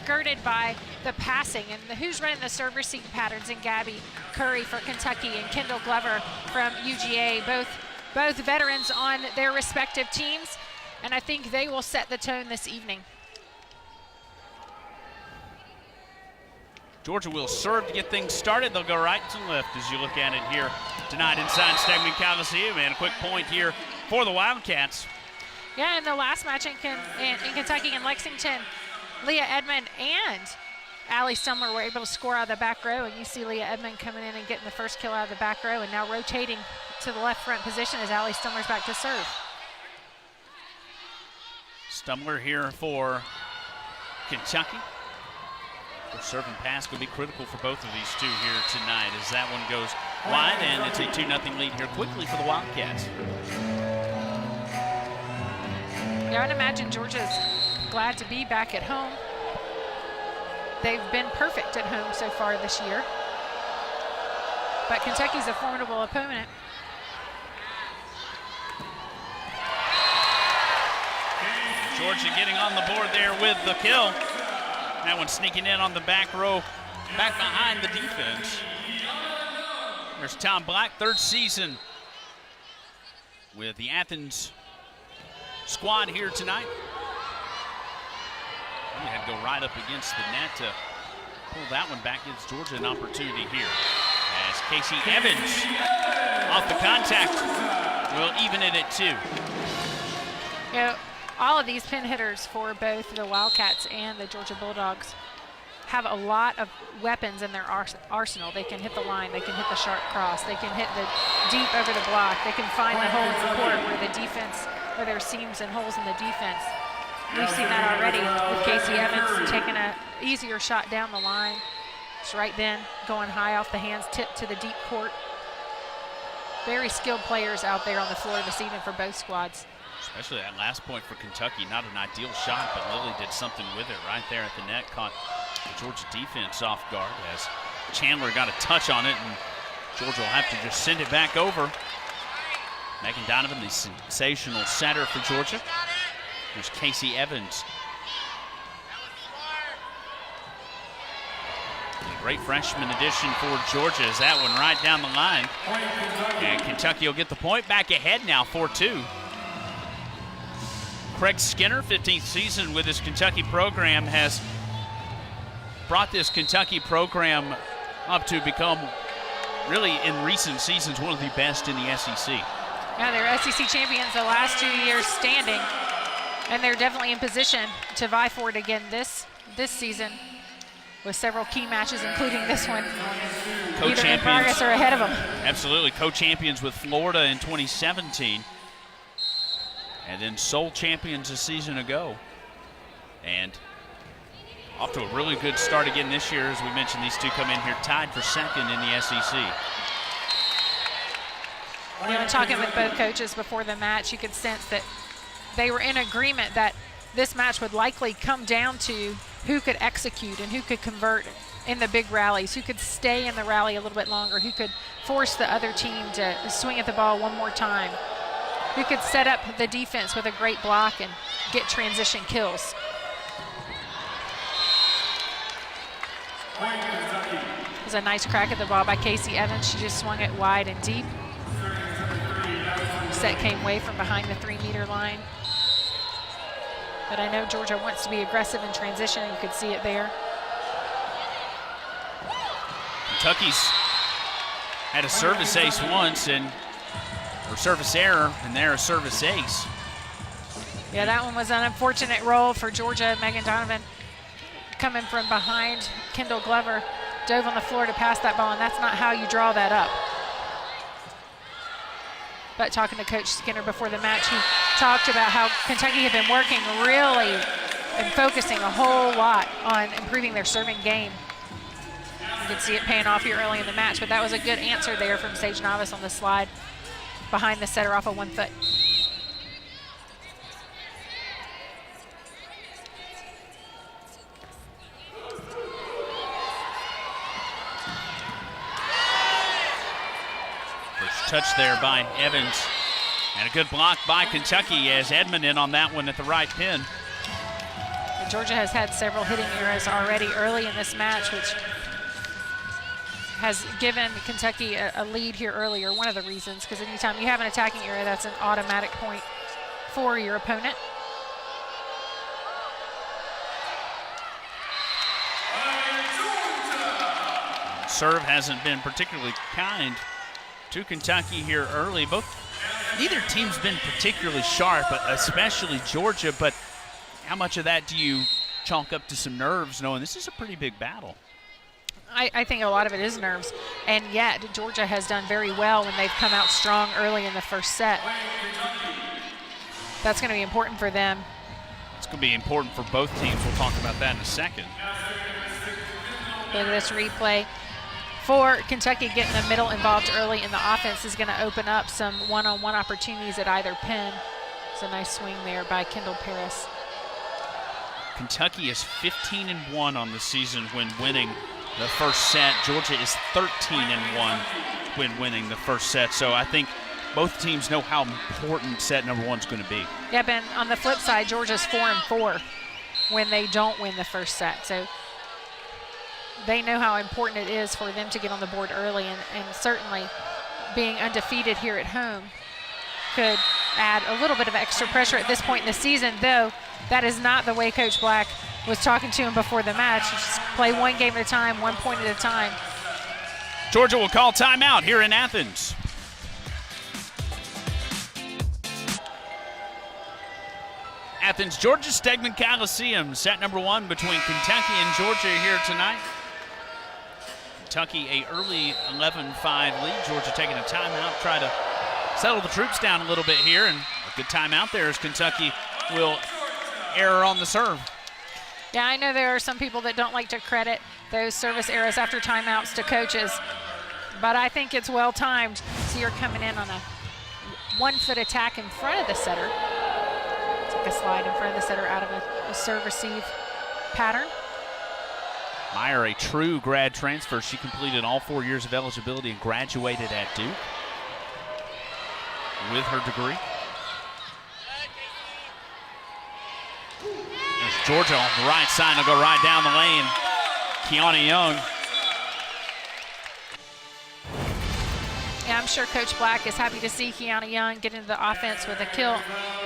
skirted by the passing. And who's running the serve receive patterns? And Gabby Curry for Kentucky and Kendall Glover from UGA, both veterans on their respective teams. And I think they will set the tone this evening. Georgia will serve to get things started. They'll go right to left as you look at it here tonight inside Stegman Coliseum. And a quick point here for the Wildcats. Yeah, in the last match in Kentucky and Lexington, Leah Edmond and Allie Stumler were able to score out of the back row. And you see Leah Edmond coming in and getting the first kill out of the back row and now rotating to the left front position as Allie Stumler's back to serve. Stumler here for Kentucky. The serve and pass will be critical for both of these two here tonight as that one goes wide, and it's a 2-0 lead here quickly for the Wildcats. Yeah, I'd imagine Georgia's glad to be back at home. They've been perfect at home so far this year. But Kentucky's a formidable opponent. Georgia getting on the board there with the kill. That one sneaking in on the back row, back behind the defense. There's Tom Black, third season with the Athens squad here tonight. He had to go right up against the net to pull that one back. Gives Georgia an opportunity here. As Casey Evans off the contact will even it at 2. Yeah. All of these pin hitters for both the Wildcats and the Georgia Bulldogs have a lot of weapons in their arsenal. They can hit the line, they can hit the sharp cross, they can hit the deep over the block, they can find the hole in the court where the defense, where there are seams and holes in the defense. We've seen that already with Casey Evans taking an easier shot down the line. It's right then, going high off the hands, tip to the deep court. Very skilled players out there on the floor this evening for both squads. Especially that last point for Kentucky, not an ideal shot, but Lily did something with it right there at the net, caught the Georgia defense off guard as Chandler got a touch on it, and Georgia will have to just send it back over. Megan Donovan, the sensational setter for Georgia. There's Casey Evans. A great freshman addition for Georgia is that one right down the line. And Kentucky will get the point, back ahead now, 4-2. Craig Skinner, 15th season with his Kentucky program, has brought this Kentucky program up to become, really in recent seasons, one of the best in the SEC. Yeah, they're SEC champions the last 2 years standing, and they're definitely in position to vie for it again this season with several key matches, including this one. Either in progress or ahead of them. Absolutely, co-champions with Florida in 2017. And then sole champions a season ago. And off to a really good start again this year. As we mentioned, these two come in here tied for second in the SEC. You know, talking with both coaches before the match, you could sense that they were in agreement that this match would likely come down to who could execute and who could convert in the big rallies, who could stay in the rally a little bit longer, who could force the other team to swing at the ball one more time, who could set up the defense with a great block and get transition kills. It was a nice crack at the ball by Casey Evans. She just swung it wide and deep. Set came away from behind the 3-meter line. But I know Georgia wants to be aggressive in transition. You could see it there. Kentucky's had a service ace once, or service error, and there a service ace. Yeah, that one was an unfortunate roll for Georgia. Megan Donovan coming from behind Kendall Glover, dove on the floor to pass that ball, and that's not how you draw that up. But talking to Coach Skinner before the match, he talked about how Kentucky had been working really and focusing a whole lot on improving their serving game. You could see it paying off here early in the match, but that was a good answer there from Sage Novice on the slide behind the setter off of 1 foot. First touch there by Evans. And a good block by Kentucky as Edmond in on that one at the right pin. Georgia has had several hitting errors already early in this match, which has given Kentucky a lead here earlier. One of the reasons, because anytime you have an attacking error, that's an automatic point for your opponent. Serve hasn't been particularly kind to Kentucky here early. Neither team's been particularly sharp, but especially Georgia. But how much of that do you chalk up to some nerves, knowing this is a pretty big battle? I think a lot of it is nerves, and yet Georgia has done very well when they've come out strong early in the first set. That's going to be important for them. It's going to be important for both teams. We'll talk about that in a second. Look at this replay. For Kentucky, getting the middle involved early in the offense is going to open up some one-on-one opportunities at either pin. It's a nice swing there by Kendall Paris. Kentucky is 15-1 on the season when winning the first set. Georgia is 13-1 when winning the first set. So I think both teams know how important set number one is going to be. Yeah, Ben, on the flip side, Georgia's 4-4 when they don't win the first set. So they know how important it is for them to get on the board early, and certainly being undefeated here at home could add a little bit of extra pressure at this point in the season, though that is not the way Coach Black was talking to him before the match. Just play one game at a time, 1 point at a time. Georgia will call timeout here in Athens. Athens, Georgia Stegman Coliseum, set number one between Kentucky and Georgia here tonight. Kentucky a early 11-5 lead. Georgia taking a timeout, try to settle the troops down a little bit here, and a good timeout there as Kentucky will error on the serve. Yeah, I know there are some people that don't like to credit those service errors after timeouts to coaches, but I think it's well timed. So you're coming in on a 1-foot attack in front of the setter. Take a slide in front of the setter out of a serve-receive pattern. Meyer, a true grad transfer. She completed all 4 years of eligibility and graduated at Duke with her degree. There's Georgia on the right side. They'll go right down the lane. Kiana Young. Yeah, I'm sure Coach Black is happy to see Kiana Young get into the offense with a kill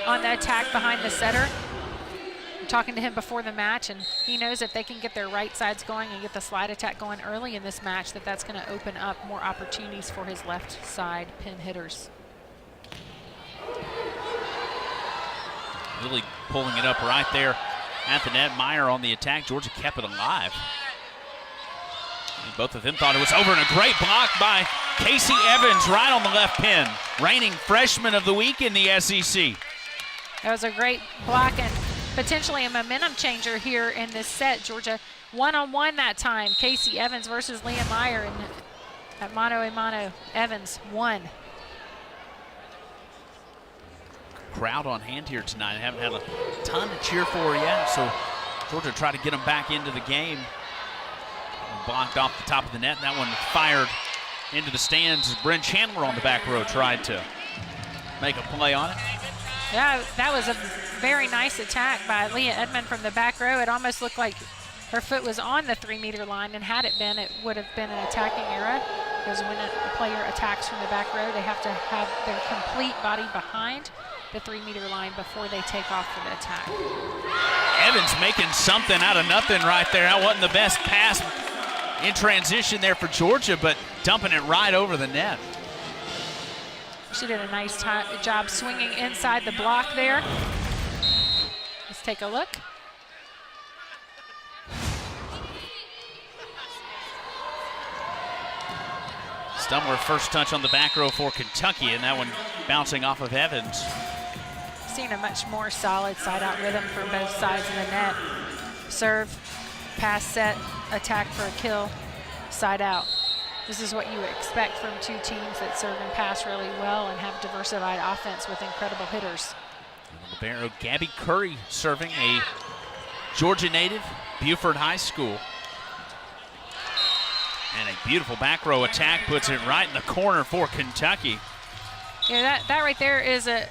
on the attack behind the setter. I'm talking to him before the match, and he knows if they can get their right sides going and get the slide attack going early in this match, that's going to open up more opportunities for his left side pin hitters. Really pulling it up right there at the net. Meyer on the attack. Georgia kept it alive. And both of them thought it was over, and a great block by Casey Evans right on the left pin. Reigning freshman of the week in the SEC. That was a great block and potentially a momentum changer here in this set. Georgia one-on-one that time. Casey Evans versus Leah Meyer, and at mano-a-mano, Evans won. Crowd on hand here tonight. I haven't had a ton to cheer for yet, so Georgia tried to get them back into the game. Blocked off the top of the net. That one fired into the stands. Bryn Chandler on the back row tried to make a play on it. Yeah, that was a very nice attack by Leah Edmond from the back row. It almost looked like her foot was on the 3-meter line, and had it been, it would have been an attacking error, because when a player attacks from the back row, they have to have their complete body behind the 3-meter line before they take off for the attack. Evans making something out of nothing right there. That wasn't the best pass in transition there for Georgia, but dumping it right over the net. She did a nice job swinging inside the block there. Let's take a look. Stumler first touch on the back row for Kentucky, and that one bouncing off of Evans. Seen a much more solid side-out rhythm from both sides of the net. Serve, pass set, attack for a kill, side out. This is what you would expect from two teams that serve and pass really well and have diversified offense with incredible hitters. Libero Gabby Curry serving, a Georgia native, Buford High School. And a beautiful back row attack puts it right in the corner for Kentucky. Yeah, that right there is a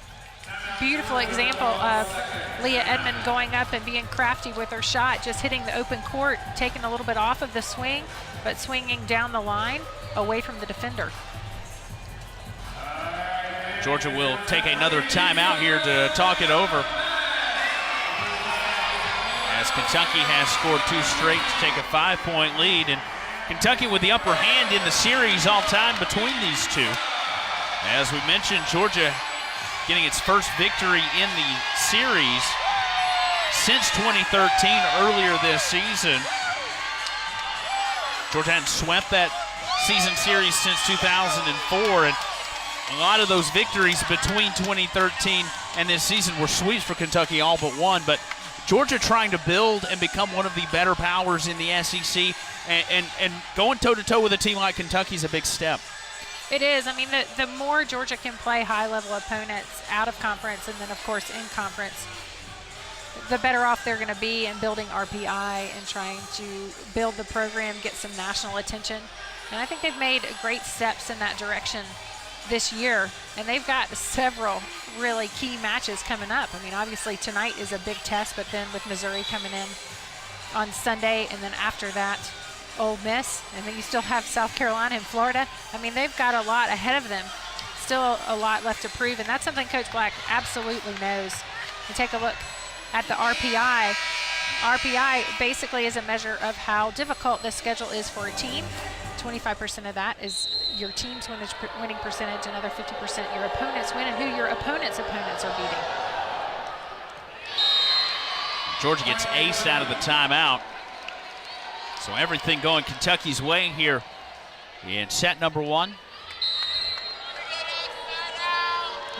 beautiful example of Leah Edmond going up and being crafty with her shot, just hitting the open court, taking a little bit off of the swing, but swinging down the line away from the defender. Georgia will take another timeout here to talk it over, as Kentucky has scored 2 straight to take a 5-point lead, and Kentucky with the upper hand in the series all time between these two. As we mentioned, Georgia getting its first victory in the series since 2013, earlier this season. Georgia hadn't swept that season series since 2004, and a lot of those victories between 2013 and this season were sweeps for Kentucky, all but one. But Georgia trying to build and become one of the better powers in the SEC, and going toe-to-toe with a team like Kentucky is a big step. It is. I mean, the more Georgia can play high-level opponents out of conference and then, of course, in conference, the better off they're going to be in building RPI and trying to build the program, get some national attention. And I think they've made great steps in that direction this year, and they've got several really key matches coming up. I mean, obviously tonight is a big test, but then with Missouri coming in on Sunday, and then after that, Ole Miss, and then you still have South Carolina and Florida. I mean, they've got a lot ahead of them, still a lot left to prove, and that's something Coach Black absolutely knows. You take a look at the RPI. RPI basically is a measure of how difficult the schedule is for a team. 25% of that is your team's winning percentage, another 50% your opponent's win, and who your opponent's opponents are beating. Georgia gets aced out of the timeout. So everything going Kentucky's way here in set number 1. You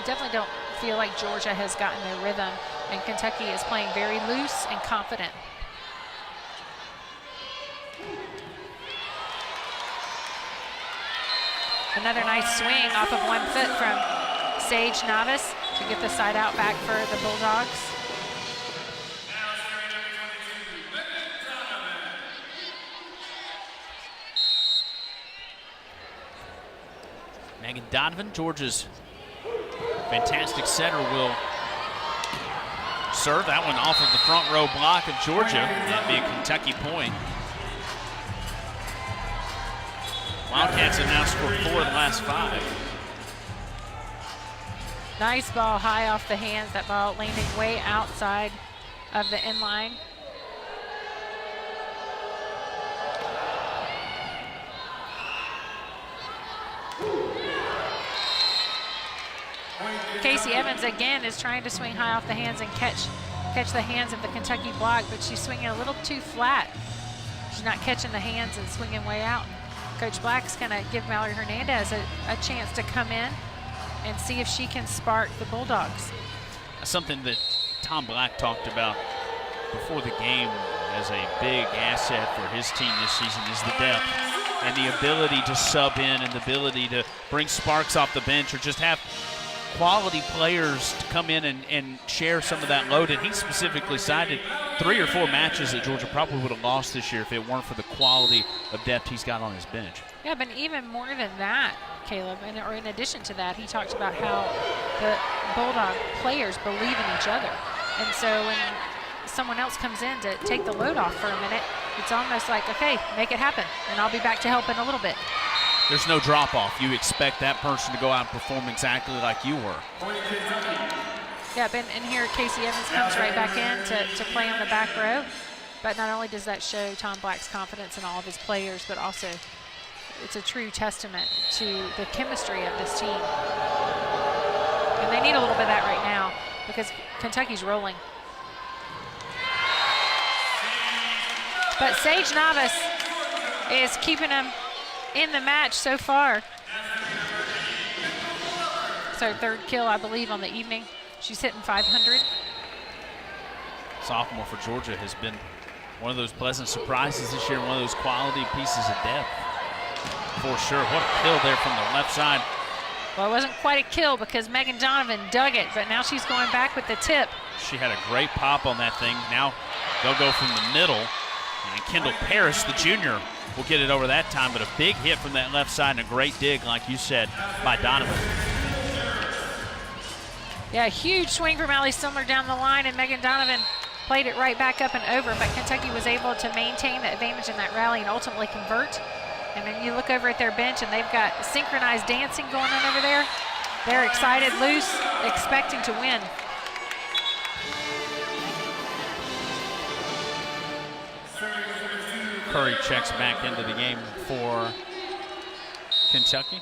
definitely don't feel like Georgia has gotten their rhythm, and Kentucky is playing very loose and confident. Another nice swing off of 1 foot from Sage Navas to get the side out back for the Bulldogs. Megan Donovan, Georgia's fantastic setter, will serve that one off of the front row block of Georgia, and be a Kentucky point. Wildcats have now scored 4 of the last 5. Nice ball high off the hands. That ball landing way outside of the inline. Casey Evans again is trying to swing high off the hands and catch the hands of the Kentucky block, but she's swinging a little too flat. She's not catching the hands and swinging way out. Coach Black's going to give Mallory Hernandez a chance to come in and see if she can spark the Bulldogs. Something that Tom Black talked about before the game as a big asset for his team this season is the depth and the ability to sub in and the ability to bring sparks off the bench or just have quality players to come in and share some of that load. And he specifically cited 3 or 4 matches that Georgia probably would have lost this year if it weren't for the quality of depth he's got on his bench. Yeah, but even more than that, Caleb, or in addition to that, he talked about how the Bulldog players believe in each other. And so when someone else comes in to take the load off for a minute, it's almost like, okay, make it happen, and I'll be back to help in a little bit. There's no drop-off. You expect that person to go out and perform exactly like you were. Yeah, and here Casey Evans comes right back in to play on the back row. But not only does that show Tom Black's confidence in all of his players, but also it's a true testament to the chemistry of this team. And they need a little bit of that right now because Kentucky's rolling. But Sage Navas is keeping them in the match so far. It's her 3rd kill, I believe, on the evening. She's hitting 500. Sophomore for Georgia has been one of those pleasant surprises this year, one of those quality pieces of depth. For sure. What a kill there from the left side. Well, it wasn't quite a kill because Megan Donovan dug it, but now she's going back with the tip. She had a great pop on that thing. Now they'll go from the middle, and Kendall Paris, the junior, will get it over that time, but a big hit from that left side and a great dig, like you said, by Donovan. Yeah, huge swing from Allie Sumler down the line, and Megan Donovan played it right back up and over, but Kentucky was able to maintain the advantage in that rally and ultimately convert. And then you look over at their bench, and they've got synchronized dancing going on over there. They're excited, loose, expecting to win. Curry checks back into the game for Kentucky.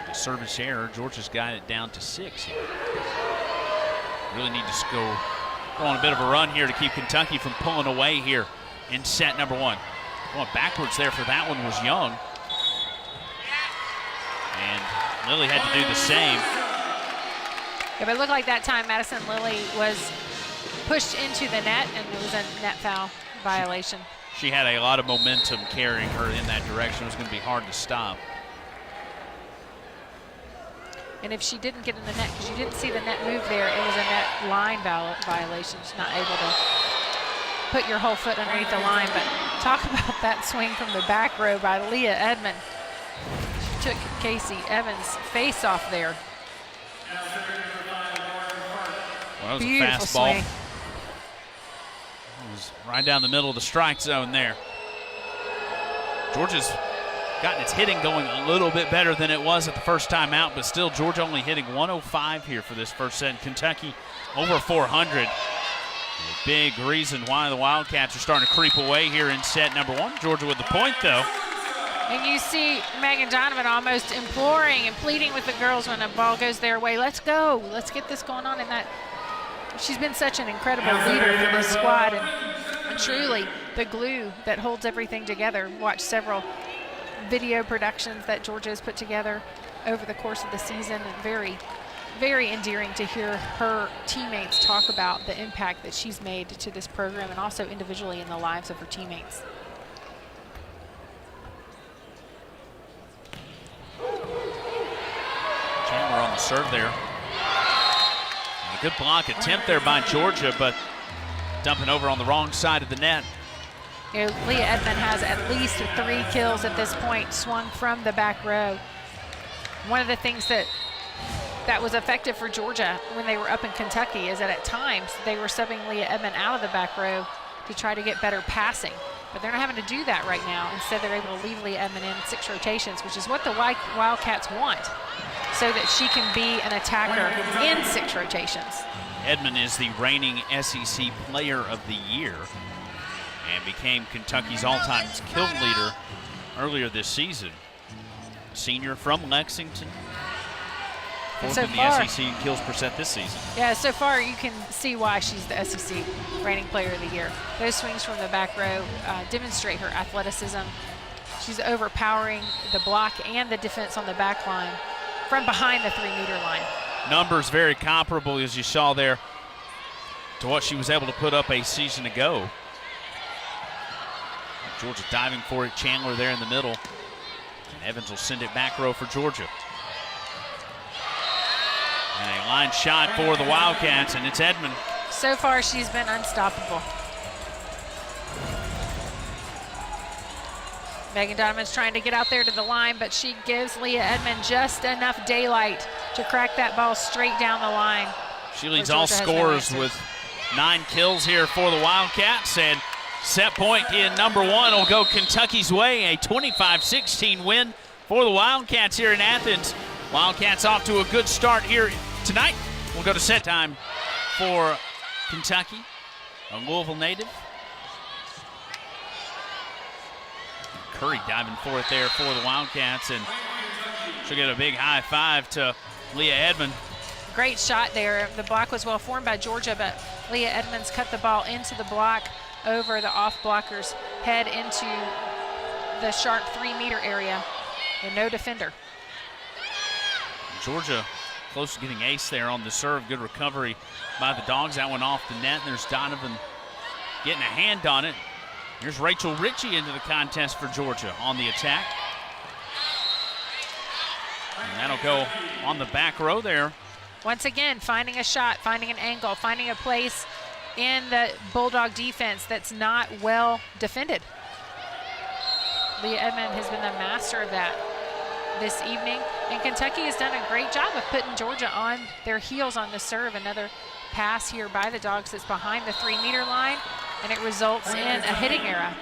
The service error, Georgia's got it down to 6 here. Really need to go on a bit of a run here to keep Kentucky from pulling away here in set number 1. Going backwards there for that one was Young. And Lily had to do the same. Yeah, but it looked like that time Madison Lilly was pushed into the net, and it was a net foul violation. She had a lot of momentum carrying her in that direction. It was going to be hard to stop. And if she didn't get in the net, because you didn't see the net move there, it was a net line violation. She's not able to put your whole foot underneath the line. But talk about that swing from the back row by Leah Edmond. She took Casey Evans' face off there. Well, that was beautiful a fast ball. Swing. It was right down the middle of the strike zone there. Georgia's gotten its hitting going a little bit better than it was at the first time out, but still Georgia only hitting 105 here for this first set. Kentucky over 400. A big reason why the Wildcats are starting to creep away here in set number 1. Georgia with the point, though. And you see Megan Donovan almost imploring and pleading with the girls when a ball goes their way. Let's go. Let's get this going on. And that she's been such an incredible leader for this squad, and truly the glue that holds everything together. Watch several video productions that Georgia has put together over the course of the season, and very, very endearing to hear her teammates talk about the impact that she's made to this program and also individually in the lives of her teammates. Chandler on the serve there. A good block attempt there by Georgia, but dumping over on the wrong side of the net. You know, Leah Edmond has at least 3 kills at this point, swung from the back row. One of the things that was effective for Georgia when they were up in Kentucky is that at times they were subbing Leah Edmond out of the back row to try to get better passing. But they're not having to do that right now. Instead, they're able to leave Leah Edmond in 6 rotations, which is what the Wildcats want, so that she can be an attacker in 6 rotations. Edmond is the reigning SEC Player of the Year and became Kentucky's all-time kill leader earlier this season. Senior from Lexington. Fourth in the SEC kills percent this season. Yeah, so far you can see why she's the SEC reigning Player of the Year. Those swings from the back row demonstrate her athleticism. She's overpowering the block and the defense on the back line from behind the 3-meter line. Numbers very comparable, as you saw there, to what she was able to put up a season ago. Georgia diving for it, Chandler there in the middle. And Evans will send it back row for Georgia. And a line shot for the Wildcats, and it's Edmond. So far, she's been unstoppable. Megan Donovan's trying to get out there to the line, but she gives Leah Edmond just enough daylight to crack that ball straight down the line. She leads all scorers with 9 kills here for the Wildcats, and set point in number 1 will go Kentucky's way, a 25-16 win for the Wildcats here in Athens. Wildcats off to a good start here tonight. We'll go to set time for Kentucky, a Louisville native. Curry diving for it there for the Wildcats, and she'll get a big high five to Leah Edmond. Great shot there. The block was well formed by Georgia, but Leah Edmonds cut the ball into the block over the off blocker's head into the sharp 3-meter area, and no defender. Georgia close to getting ace there on the serve. Good recovery by the Dogs. That one off the net. There's Donovan getting a hand on it. Here's Rachel Ritchie into the contest for Georgia on the attack. And that'll go on the back row there. Once again, finding a shot, finding an angle, finding a place in the Bulldog defense that's not well defended. Leah Edmond has been the master of that. this evening. And Kentucky has done a great job of putting Georgia on their heels on the serve. Another pass here by the Dogs that's behind the 3-meter line, and it results in a hitting error.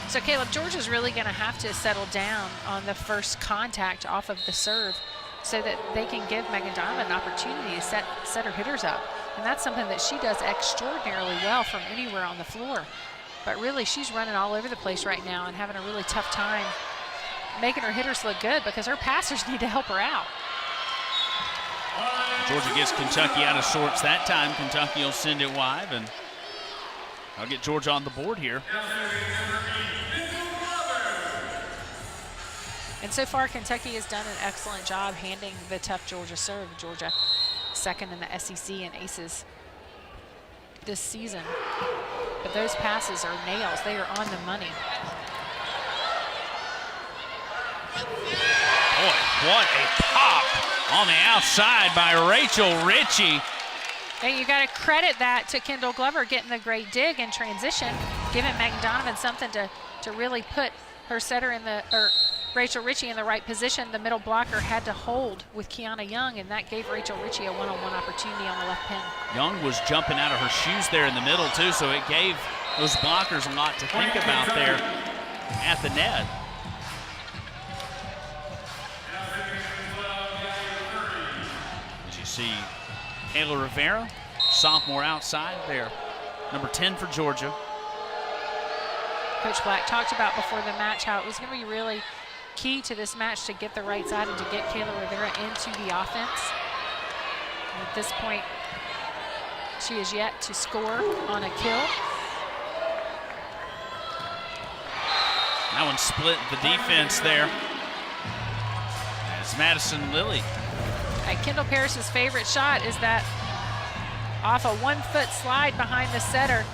So Caleb, Georgia's really going to have to settle down on the first contact off of the serve so that they can give Megan Donovan an opportunity to set her hitters up. And that's something that she does extraordinarily well from anywhere on the floor. But really, she's running all over the place right now and having a really tough time making her hitters look good because her passers need to help her out. Georgia gets Kentucky out of sorts that time. Kentucky will send it wide, and I'll get Georgia on the board here. And so far, Kentucky has done an excellent job handing the tough Georgia serve. Georgia second in the SEC in aces this season. But those passes are nails. They are on the money. Boy, what a pop on the outside by Rachel Ritchie. And you got to credit that to Kendall Glover getting the great dig in transition, giving Megan Donovan something to really put her setter in the, or Rachel Ritchie in the right position. The middle blocker had to hold with Kiana Young, and that gave Rachel Ritchie a one-on-one opportunity on the left pin. Young was jumping out of her shoes there in the middle too, so it gave those blockers a lot to think about there at the net. As you see, Kayla Rivera, sophomore outside there, number 10 for Georgia. Coach Black talked about before the match how it was going to be really key to this match to get the right side and to get Kayla Rivera into the offense. And at this point, she is yet to score on a kill. That one split the defense there. As Madison Lilly. Kendall Paris's favorite shot is that off a 1-foot slide behind the setter.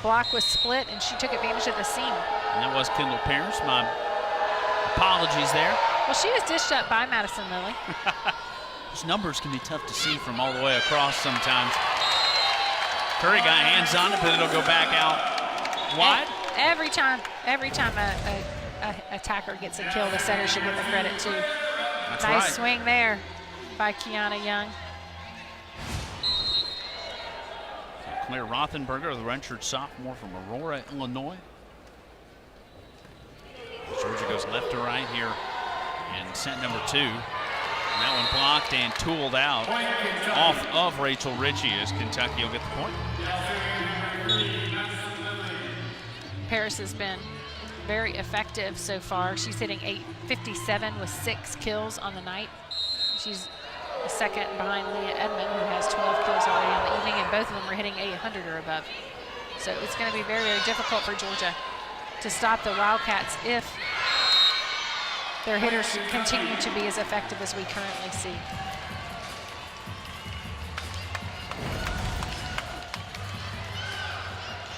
Block was split, and she took advantage of the seam. And that was Kendall Paris. My apologies there. Well, she was dished up by Madison Lilly. Those numbers can be tough to see from all the way across sometimes. Curry got hands on it, but it'll go back out wide. Every time a attacker gets a kill, the setter should get the credit too. That's nice right. swing there by Kiana Young. Claire Rothenberger, the redshirt sophomore from Aurora, Illinois. Georgia goes left to right here in set number 2. And that one blocked and tooled out off of Rachel Ritchie as Kentucky will get the point. Paris has been very effective so far. She's hitting .857 with 6 kills on the night. She's second behind Leah Edmond, who has 12 kills already on the evening, and both of them are hitting 800 or above. So it's going to be very, very difficult for Georgia to stop the Wildcats if their hitters continue to be as effective as we currently see.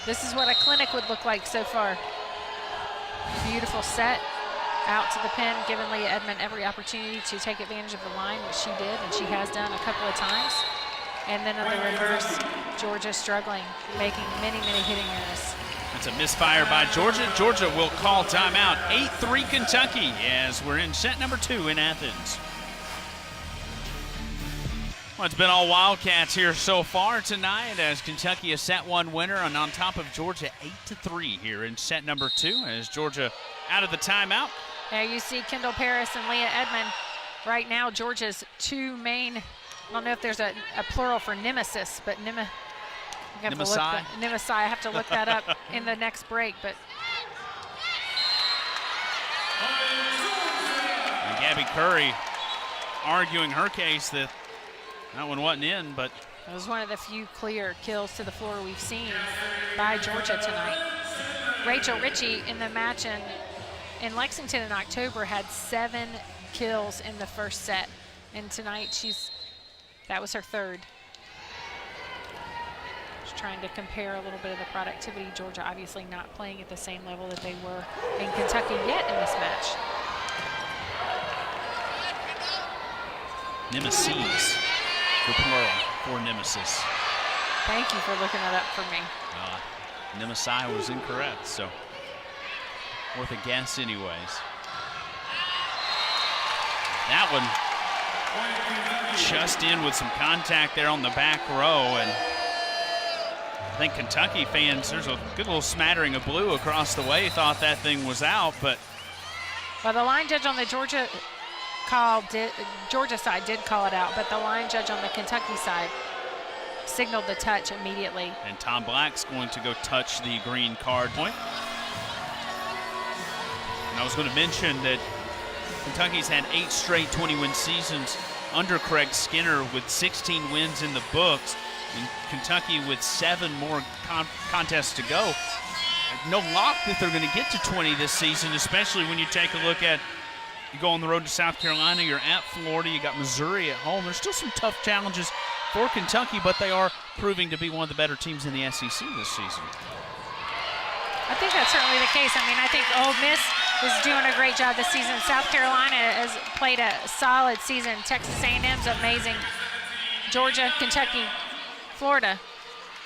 This is what a clinic would look like so far. Beautiful set. Out to the pin, giving Leah Edmond every opportunity to take advantage of the line, which she did, and she has done a couple of times. And then on the reverse, Georgia struggling, making many, many hitting errors. That's a misfire by Georgia. Georgia will call timeout. 8-3 Kentucky as we're in set number 2 in Athens. Well, it's been all Wildcats here so far tonight as Kentucky a set 1 winner and on top of Georgia 8-3 here in set number 2 as Georgia out of the timeout. Now you see Kendall Paris and Leah Edmond. Right now, Georgia's 2 main, I don't know if there's a plural for nemesis, but Nemesis. I have to look that up in the next break. But and Gabby Curry arguing her case that that one wasn't in, but it was one of the few clear kills to the floor we've seen by Georgia tonight. Rachel Ritchie in the match in Lexington in October had 7 kills in the first set, and tonight that was her 3rd. Just trying to compare a little bit of the productivity. Georgia obviously not playing at the same level that they were in Kentucky yet in this match. Nemesis, the plural for nemesis. Thank you for looking that up for me. Nemesi was incorrect, so Worth a guess anyways. That one just in with some contact there on the back row, and I think Kentucky fans, there's a good little smattering of blue across the way, thought that thing was out, but. Well, the line judge on the Georgia side did call it out, but the line judge on the Kentucky side signaled the touch immediately. And Tom Black's going to go touch the green card point. And I was going to mention that Kentucky's had 8 straight 20-win seasons under Craig Skinner with 16 wins in the books, and Kentucky with 7 more contests to go. No lock that they're going to get to 20 this season, especially when you take a look at, you go on the road to South Carolina, you're at Florida, you got Missouri at home. There's still some tough challenges for Kentucky, but they are proving to be one of the better teams in the SEC this season. I think that's certainly the case. I mean, I think Ole Miss is doing a great job this season. South Carolina has played a solid season. Texas A&M's amazing. Georgia, Kentucky, Florida.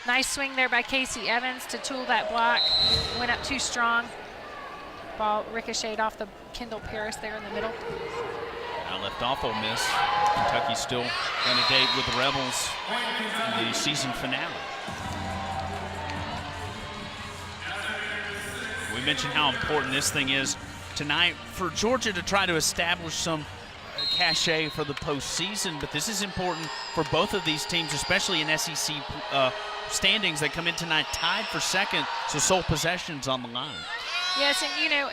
Nice swing there by Casey Evans to tool that block. Went up too strong. Ball ricocheted off the Kendall Paris there in the middle. Now left off Ole Miss. Kentucky's still going to date with the Rebels in the season finale. We mentioned how important this thing is tonight for Georgia to try to establish some cachet for the postseason, but this is important for both of these teams, especially in SEC standings. They come in tonight tied for second, so sole possessions on the line. Yes, and you know,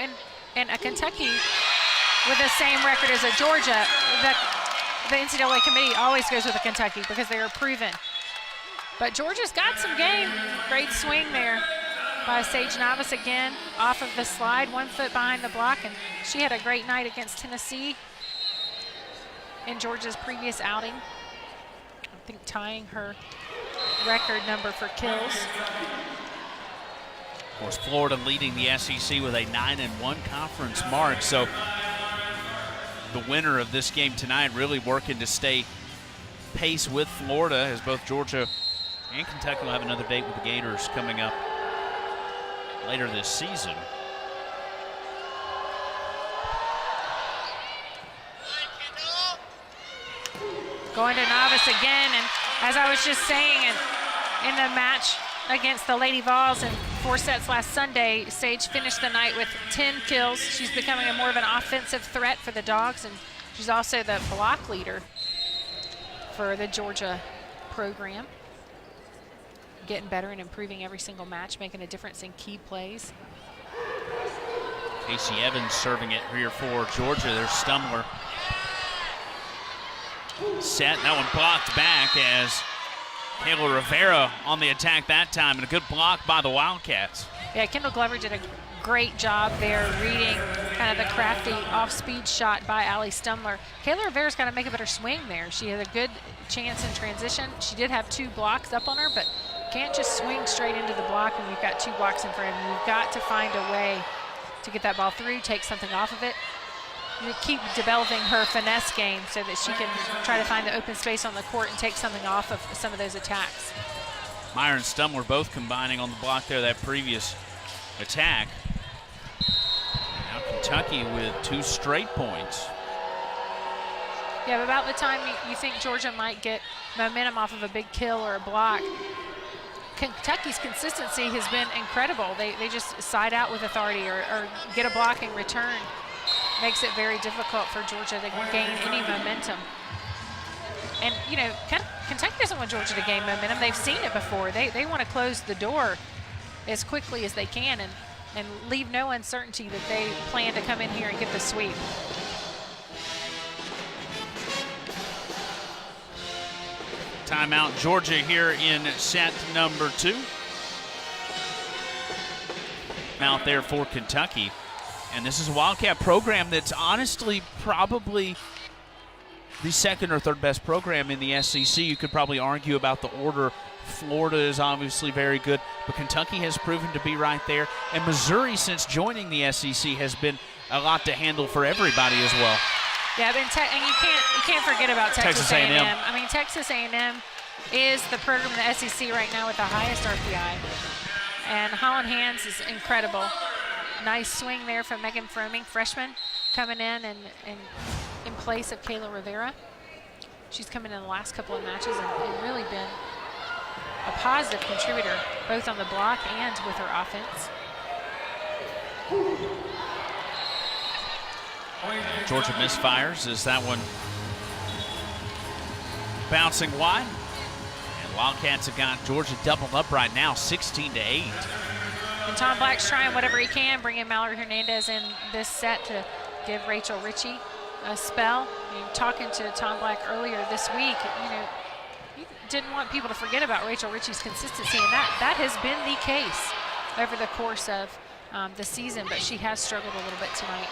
and a Kentucky with the same record as a Georgia, the NCAA committee always goes with a Kentucky because they are proven. But Georgia's got some game. Great swing there by Sage Navas again, off of the slide, 1 foot behind the block, and she had a great night against Tennessee in Georgia's previous outing. I think tying her record number for kills. Of course, Florida leading the SEC with a 9-1 conference mark, so the winner of this game tonight really working to stay pace with Florida, as both Georgia and Kentucky will have another date with the Gators coming up later this season. Going to Navas again, and as I was just saying, in the match against the Lady Vols in 4 sets last Sunday, Sage finished the night with 10 kills. She's becoming more of an offensive threat for the Dogs, and she's also the block leader for the Georgia program. Getting better and improving every single match, making a difference in key plays. Casey Evans serving it here for Georgia. There's Stumler. Set, that one blocked back as Kayla Rivera on the attack that time, and a good block by the Wildcats. Yeah, Kendall Glover did a great job there reading kind of the crafty off-speed shot by Allie Stumler. Kayla Rivera's got to make a better swing there. She had a good chance in transition. She did have 2 blocks up on her, but can't just swing straight into the block when you've got 2 blocks in front of you. You've got to find a way to get that ball through, take something off of it. You keep developing her finesse game so that she can try to find the open space on the court and take something off of some of those attacks. Meyer and Stumler both combining on the block there that previous attack. Now Kentucky with 2 straight points. Yeah, but about the time you think Georgia might get momentum off of a big kill or a block, Kentucky's consistency has been incredible. They just side out with authority or get a block in return. Makes it very difficult for Georgia to gain any momentum. And, you know, Kentucky doesn't want Georgia to gain momentum. They've seen it before. They want to close the door as quickly as they can and leave no uncertainty that they plan to come in here and get the sweep. Timeout, Georgia here in set number 2. Out there for Kentucky. And this is a Wildcat program that's honestly probably the 2nd or 3rd best program in the SEC. You could probably argue about the order. Florida is obviously very good, but Kentucky has proven to be right there. And Missouri, since joining the SEC, has been a lot to handle for everybody as well. Yeah, but and you can't forget about Texas A&M. I mean, Texas A&M is the program in the SEC right now with the highest RPI. And Holland Hands is incredible. Nice swing there from Megan Froming, freshman, coming in and in place of Kayla Rivera. She's come in the last couple of matches and really been a positive contributor, both on the block and with her offense. Georgia misfires as that one bouncing wide. And Wildcats have got Georgia doubled up right now, 16-8. And Tom Black's trying whatever he can, bringing Mallory Hernandez in this set to give Rachel Ritchie a spell. Talking to Tom Black earlier this week, he didn't want people to forget about Rachel Ritchie's consistency, and that has been the case over the course of the season, but she has struggled a little bit tonight.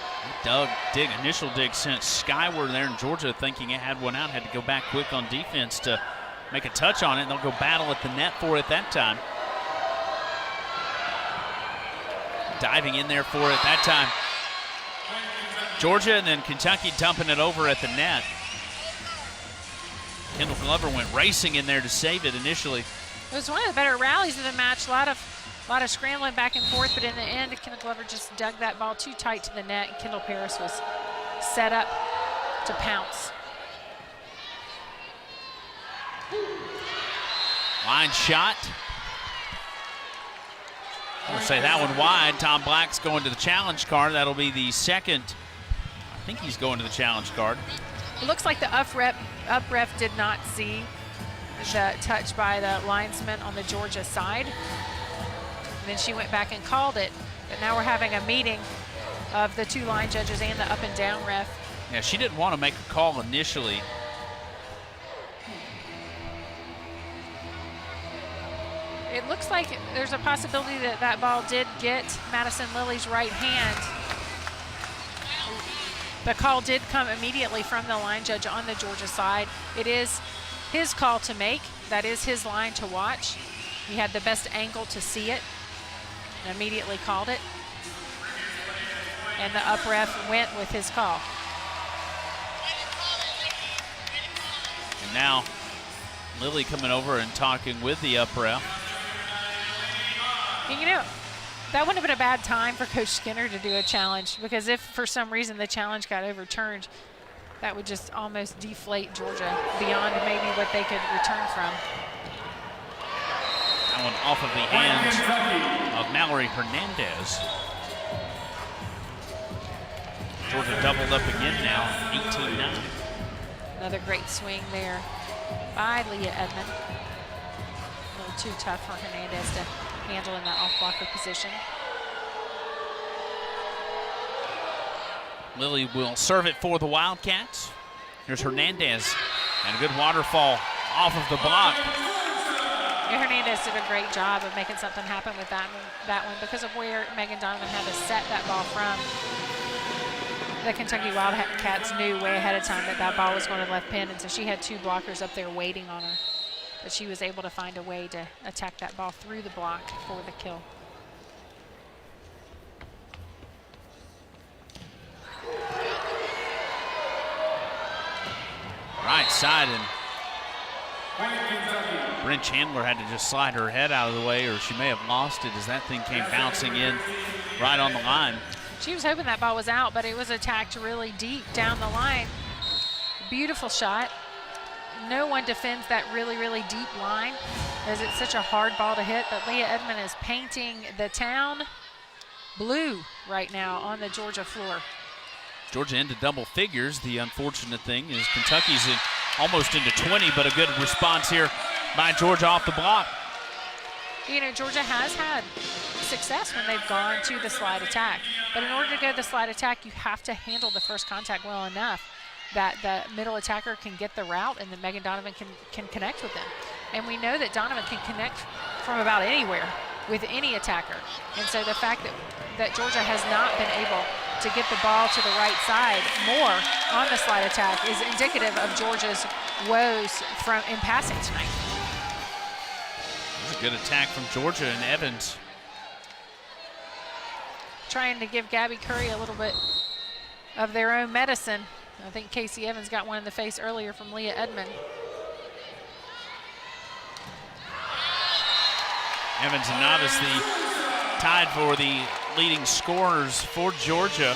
Initial dig sent skyward there in Georgia, thinking it had one out, had to go back quick on defense to make a touch on it, and they'll go battle at the net for it that time. Diving in there for it that time, Georgia, and then Kentucky dumping it over at the net. Kendall Glover went racing in there to save it initially. It was one of the better rallies of the match. A lot of scrambling back and forth, but in the end, Kendall Glover just dug that ball too tight to the net, and Kendall Paris was set up to pounce. Line shot. I'm going to say that one wide. Tom Black's going to the challenge card. That'll be the second. I think he's going to the challenge card. It looks like the up ref did not see the touch by the linesman on the Georgia side. And then she went back and called it. But now we're having a meeting of the two line judges and the up and down ref. Yeah, she didn't want to make a call initially. It looks like there's a possibility that that ball did get Madison Lilly's right hand. The call did come immediately from the line judge on the Georgia side. It is his call to make. That is his line to watch. He had the best angle to see it and immediately called it. And the up ref went with his call. And now Lilly coming over and talking with the up ref. And that wouldn't have been a bad time for Coach Skinner to do a challenge, because if for some reason the challenge got overturned, that would just almost deflate Georgia beyond maybe what they could return from. That one off of the hands of Mallory Hernandez. Georgia doubled up again now, 18-9. Another great swing there by Leah Edmond. A little too tough for Hernandez to handle in that off-blocker position. Lilly will serve it for the Wildcats. Here's Hernandez, and a good waterfall off of the block. Yeah, Hernandez did a great job of making something happen with that one because of where Megan Donovan had to set that ball from. The Kentucky Wildcats knew way ahead of time that ball was going to left pin, and so she had two blockers up there waiting on her. But she was able to find a way to attack that ball through the block for the kill. Right side, and Bryn Chandler had to just slide her head out of the way, or she may have lost it as that thing came bouncing in right on the line. She was hoping that ball was out, but it was attacked really deep down the line. Beautiful shot. No one defends that really, really deep line, as it's such a hard ball to hit, but Leah Edmond is painting the town blue right now on the Georgia floor. Georgia into double figures. The unfortunate thing is Kentucky's almost into 20, but a good response here by Georgia off the block. Georgia has had success when they've gone to the slide attack, but in order to go to the slide attack, you have to handle the first contact well enough that the middle attacker can get the route and then Megan Donovan can connect with them. And we know that Donovan can connect from about anywhere with any attacker. And so the fact that Georgia has not been able to get the ball to the right side more on the slide attack is indicative of Georgia's woes in passing tonight. It was a good attack from Georgia and Evans. Trying to give Gabby Curry a little bit of their own medicine. I think Casey Evans got one in the face earlier from Leah Edmond. Evans and Novice tied for the leading scorers for Georgia.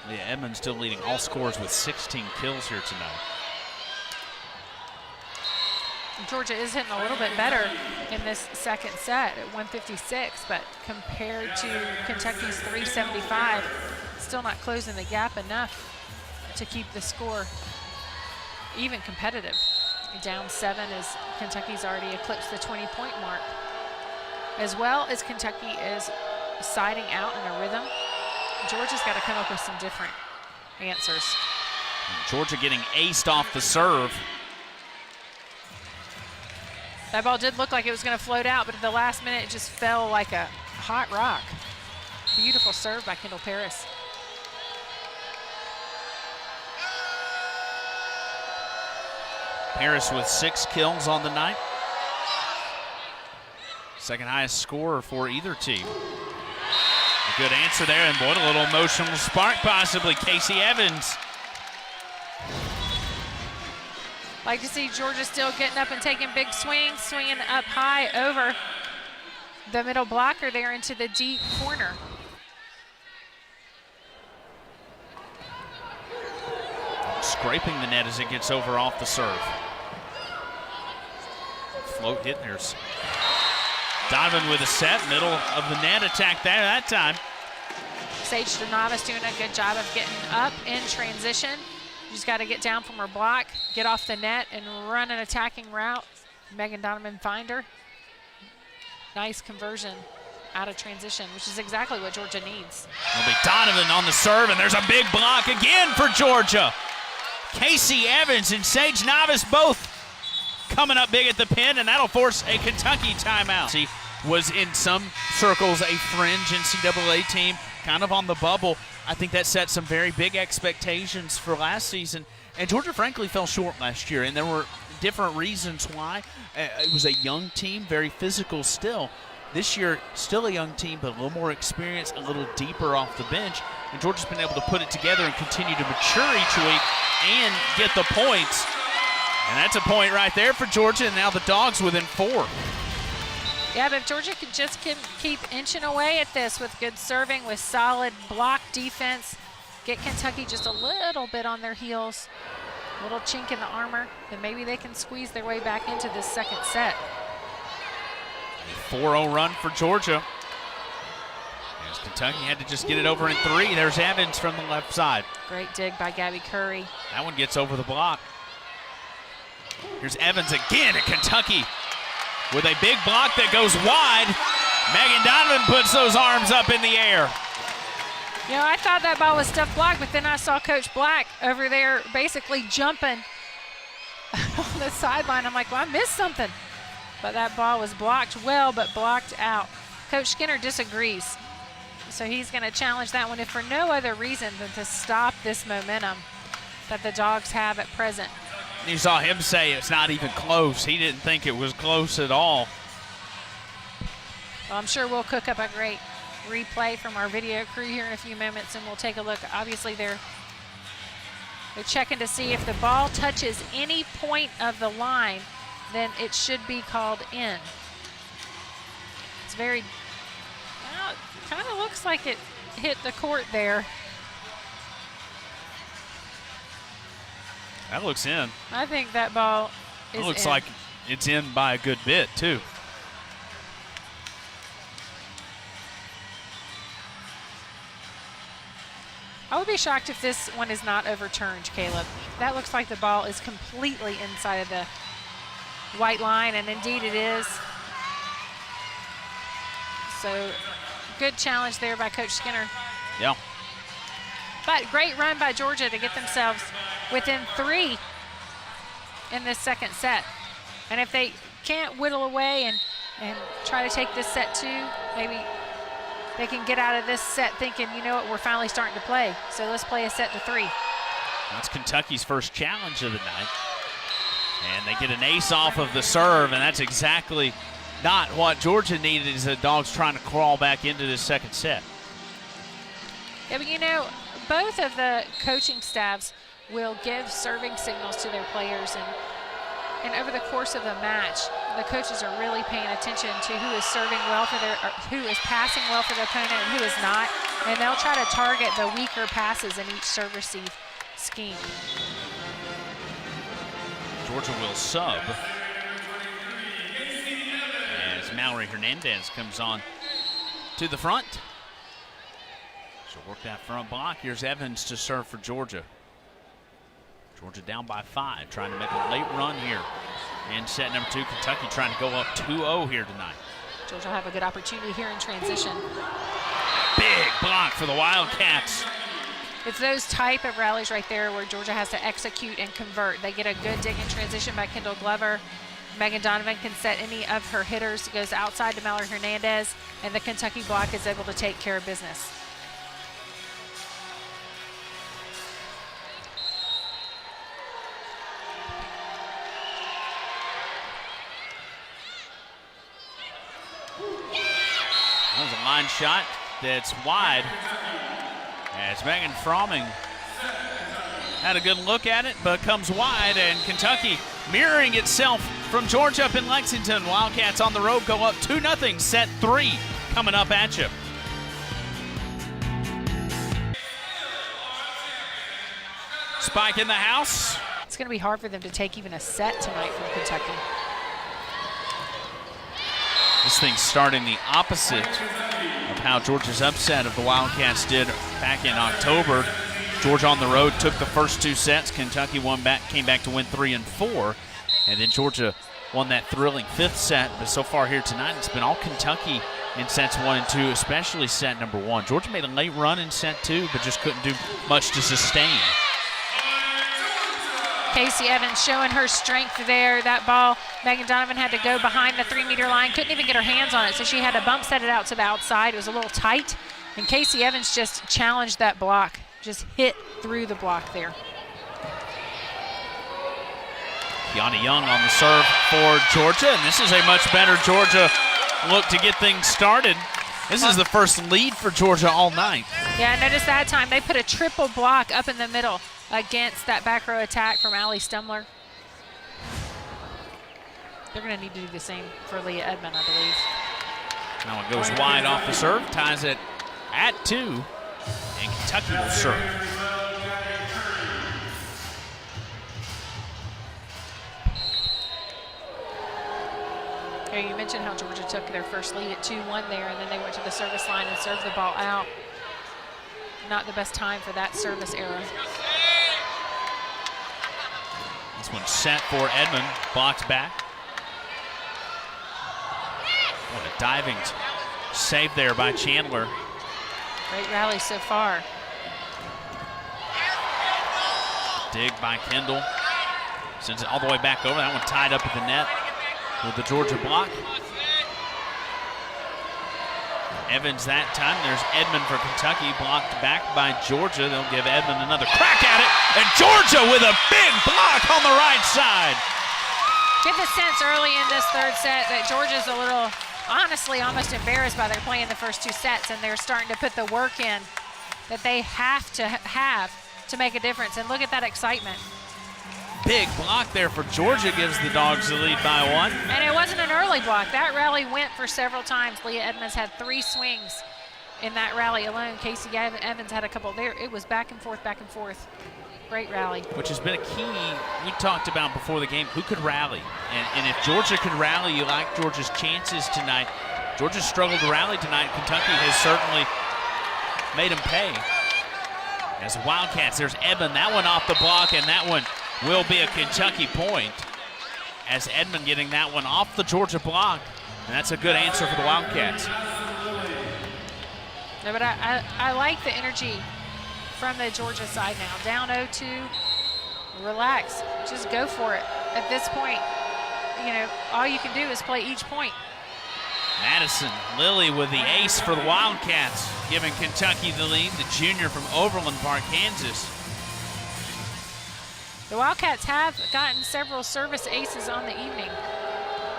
Yeah, Edmonds still leading all scorers with 16 kills here tonight. Georgia is hitting a little bit better in this second set at 156, but compared to Kentucky's 375, still not closing the gap enough to keep the score even competitive. Down 7 as Kentucky's already eclipsed the 20-point mark. As well as Kentucky is siding out in a rhythm, Georgia's got to come up with some different answers. Georgia getting aced off the serve. That ball did look like it was going to float out, but at the last minute, it just fell like a hot rock. Beautiful serve by Kendall Paris. Paris with 6 kills on the night. Second highest scorer for either team. A good answer there, and what a little emotional spark possibly. Casey Evans. Like to see Georgia still getting up and taking big swings, swinging up high over the middle blocker there into the deep corner. Scraping the net as it gets over off the serve. Float hit, there's Donovan with a set, middle of the net, attack there that time. Sage Donavis doing a good job of getting up in transition. She's got to get down from her block, get off the net, and run an attacking route. Megan Donovan find her. Nice conversion out of transition, which is exactly what Georgia needs. It'll be Donovan on the serve, and there's a big block again for Georgia. Casey Evans and Sage Novice both coming up big at the pin, and that'll force a Kentucky timeout. She was in some circles a fringe NCAA team, kind of on the bubble. I think that set some very big expectations for last season, and Georgia frankly fell short last year, and there were different reasons why. It was a young team, very physical still. This year, still a young team, but a little more experience, a little deeper off the bench, and Georgia's been able to put it together and continue to mature each week and get the points. And that's a point right there for Georgia, and now the Dogs within 4. Yeah, but if Georgia could just keep inching away at this with good serving, with solid block defense, get Kentucky just a little bit on their heels, a little chink in the armor, then maybe they can squeeze their way back into this second set. 4-0 run for Georgia. As Kentucky had to just get it over in 3. There's Evans from the left side. Great dig by Gabby Curry. That one gets over the block. Here's Evans again at Kentucky with a big block that goes wide. Megan Donovan puts those arms up in the air. You know, I thought that ball was stuff blocked, but then I saw Coach Black over there basically jumping on the sideline. I'm like, well, I missed something. But that ball was blocked well, but blocked out. Coach Skinner disagrees. So he's going to challenge that one, if for no other reason than to stop this momentum that the Dogs have at present. You saw him say it's not even close. He didn't think it was close at all. Well, I'm sure we'll cook up a great replay from our video crew here in a few moments, and we'll take a look. Obviously, they're checking to see if the ball touches any point of the line, then it should be called in. It's very, well, it kind of looks like it hit the court there. That looks in. I think that ball is It looks in. like it's in by a good bit, too. I would be shocked if this one is not overturned, Caleb. That looks like the ball is completely inside of the white line, and indeed it is. So good challenge there by Coach Skinner. Yeah. But great run by Georgia to get themselves within 3 in this second set. And if they can't whittle away and try to take this set 2, maybe they can get out of this set thinking, you know what, we're finally starting to play. So let's play a set to 3. That's Kentucky's first challenge of the night. And they get an ace off of the serve, and that's exactly not what Georgia needed, as the Dogs trying to crawl back into this second set. Yeah, but you know, both of the coaching staffs will give serving signals to their players, and over the course of the match, the coaches are really paying attention to who is serving well for their, who is passing well for their opponent and who is not, and they'll try to target the weaker passes in each serve-receive scheme. Georgia will sub as Mallory Hernandez comes on to the front. She'll work that front block. Here's Evans to serve for Georgia. Georgia down by 5, trying to make a late run here. In set number 2, Kentucky trying to go up 2-0 here tonight. Georgia will have a good opportunity here in transition. Big block for the Wildcats. It's those type of rallies right there where Georgia has to execute and convert. They get a good dig in transition by Kendall Glover. Megan Donovan can set any of her hitters, goes outside to Mallory Hernandez, and the Kentucky block is able to take care of business. That was a line shot that's wide, as Megan Fromming had a good look at it, but comes wide, and Kentucky mirroring itself from Georgia up in Lexington. Wildcats on the road go up 2-0, set 3 coming up at you. Spike in the house. It's going to be hard for them to take even a set tonight from Kentucky. This thing's starting the opposite of how Georgia's upset of the Wildcats did back in October. Georgia on the road took the first 2 sets. Kentucky came back to win 3 and 4. And then Georgia won that thrilling 5th set. But so far here tonight, it's been all Kentucky in sets 1 and 2, especially set number 1. Georgia made a late run in set 2, but just couldn't do much to sustain. Casey Evans showing her strength there. That ball, Megan Donovan had to go behind the 3-meter line. Couldn't even get her hands on it, so she had to bump set it out to the outside. It was a little tight, and Casey Evans just challenged that block, just hit through the block there. Kiana Young on the serve for Georgia, and this is a much better Georgia look to get things started. This is the first lead for Georgia all night. Yeah, notice that time they put a triple block up in the middle against that back row attack from Allie Stumler. They're going to need to do the same for Leah Edmond, I believe. Now it goes wide off the serve, ties it at 2, and Kentucky will serve. Okay, you mentioned how Georgia took their first lead at 2-1 there, and then they went to the service line and served the ball out. Not the best time for that service error. This one's set for Edmond, blocks back. What a diving save there by Chandler. Great rally so far. Dig by Kendall. Sends it all the way back over. That one tied up at the net with the Georgia block. Evans that time. There's Edmond for Kentucky, blocked back by Georgia. They'll give Edmond another crack at it, and Georgia with a big block on the right side. Get the sense early in this 3rd set that Georgia's a little, honestly, almost embarrassed by their play in the first 2 sets, and they're starting to put the work in that they have to make a difference. And look at that excitement. Big block there for Georgia, gives the Dogs the lead by 1. And it wasn't an early block. That rally went for several times. Leah Edmonds had 3 swings in that rally alone. Casey Evans had a couple there. It was back and forth, back and forth. Great rally. Which has been a key we talked about before the game. Who could rally? And if Georgia could rally, you like Georgia's chances tonight. Georgia struggled to rally tonight. Kentucky has certainly made them pay. As the Wildcats, there's Edmond. That one off the block, and that one will be a Kentucky point, as Edmond getting that one off the Georgia block, and that's a good answer for the Wildcats. No, but I like the energy from the Georgia side now. Down 0-2, relax, just go for it. At this point, you know, all you can do is play each point. Madison Lilly with the ace for the Wildcats, giving Kentucky the lead, the junior from Overland Park, Kansas. The Wildcats have gotten several service aces on the evening.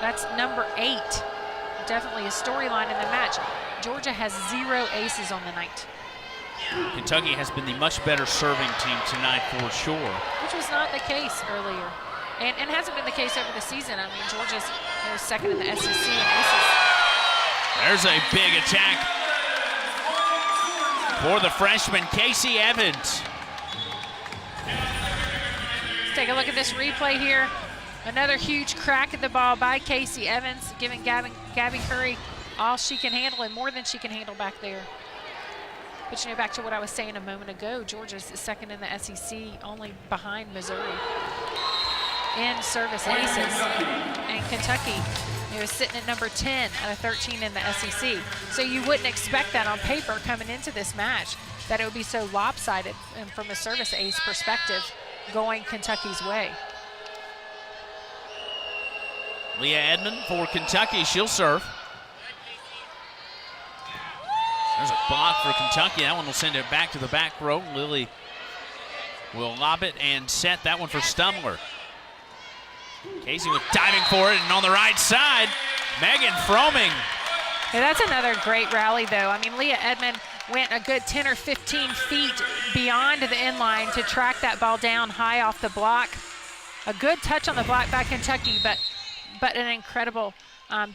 That's number 8. Definitely a storyline in the match. Georgia has 0 aces on the night. Kentucky has been the much better serving team tonight for sure. Which was not the case earlier. And hasn't been the case over the season. I mean, Georgia's second in the SEC in aces. There's a big attack for the freshman, Casey Evans. Let's take a look at this replay here. Another huge crack at the ball by Casey Evans, giving Gabby Curry all she can handle and more than she can handle back there. But back to what I was saying a moment ago, Georgia's second in the SEC, only behind Missouri in service aces. And Kentucky sitting at number 10 out of 13 in the SEC. So you wouldn't expect that on paper coming into this match, that it would be so lopsided and from a service ace perspective going Kentucky's way. Leah Edmond for Kentucky, she'll serve. There's a block for Kentucky. That one will send it back to the back row. Lily will lob it and set that one for Stumler. Casey was diving for it, and on the right side, Megan Froming. Yeah, that's another great rally, though. I mean, Leah Edmond went a good 10 or 15 feet beyond the inline to track that ball down high off the block. A good touch on the block by Kentucky, but an incredible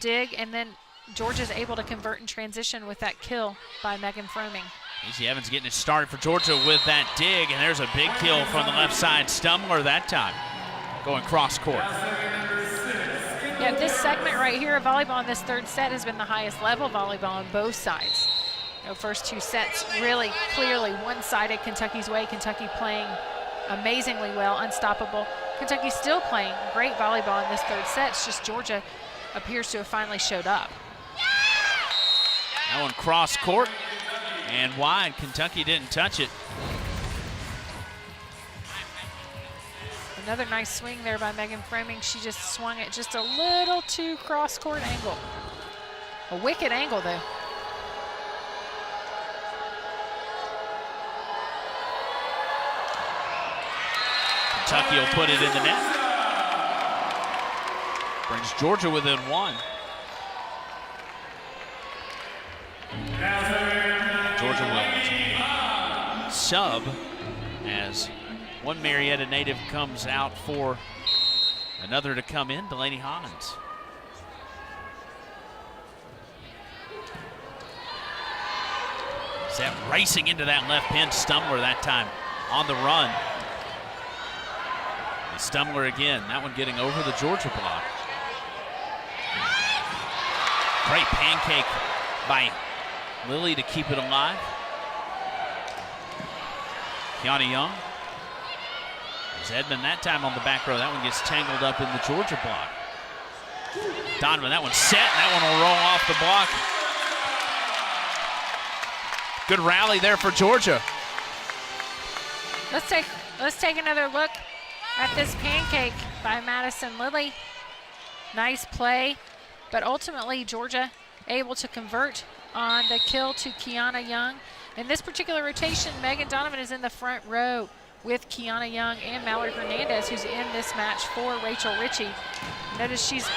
dig, and then Georgia's able to convert in transition with that kill by Megan Froming. Casey Evans getting it started for Georgia with that dig, and there's a big kill from the left side. Stumler that time, going cross court. Yeah, this segment right here of volleyball in this third set has been the highest level volleyball on both sides. First two sets really clearly one-sided Kentucky's way. Kentucky playing amazingly well, unstoppable. Kentucky still playing great volleyball in this third set. It's just Georgia appears to have finally showed up. That one cross court and wide. Kentucky didn't touch it. Another nice swing there by Megan Froming. She just swung it just a little too cross court angle. A wicked angle though. Kentucky will put it in the net. Brings Georgia within one. Georgia will sub as one Marietta native comes out for another to come in, Delaney Hollins. Set racing into that left pin. Stumler that time on the run. And Stumler again, that one getting over the Georgia block. Great pancake by Lily to keep it alive. Kiana Young. There's Edmond that time on the back row. That one gets tangled up in the Georgia block. Donovan, that one's set, and that one will roll off the block. Good rally there for Georgia. Let's take another look at this pancake by Madison Lilly. Nice play, but ultimately Georgia able to convert on the kill to Kiana Young. In this particular rotation, Megan Donovan is in the front row with Kiana Young and Mallory Hernandez, who's in this match for Rachel Ritchie. Notice she's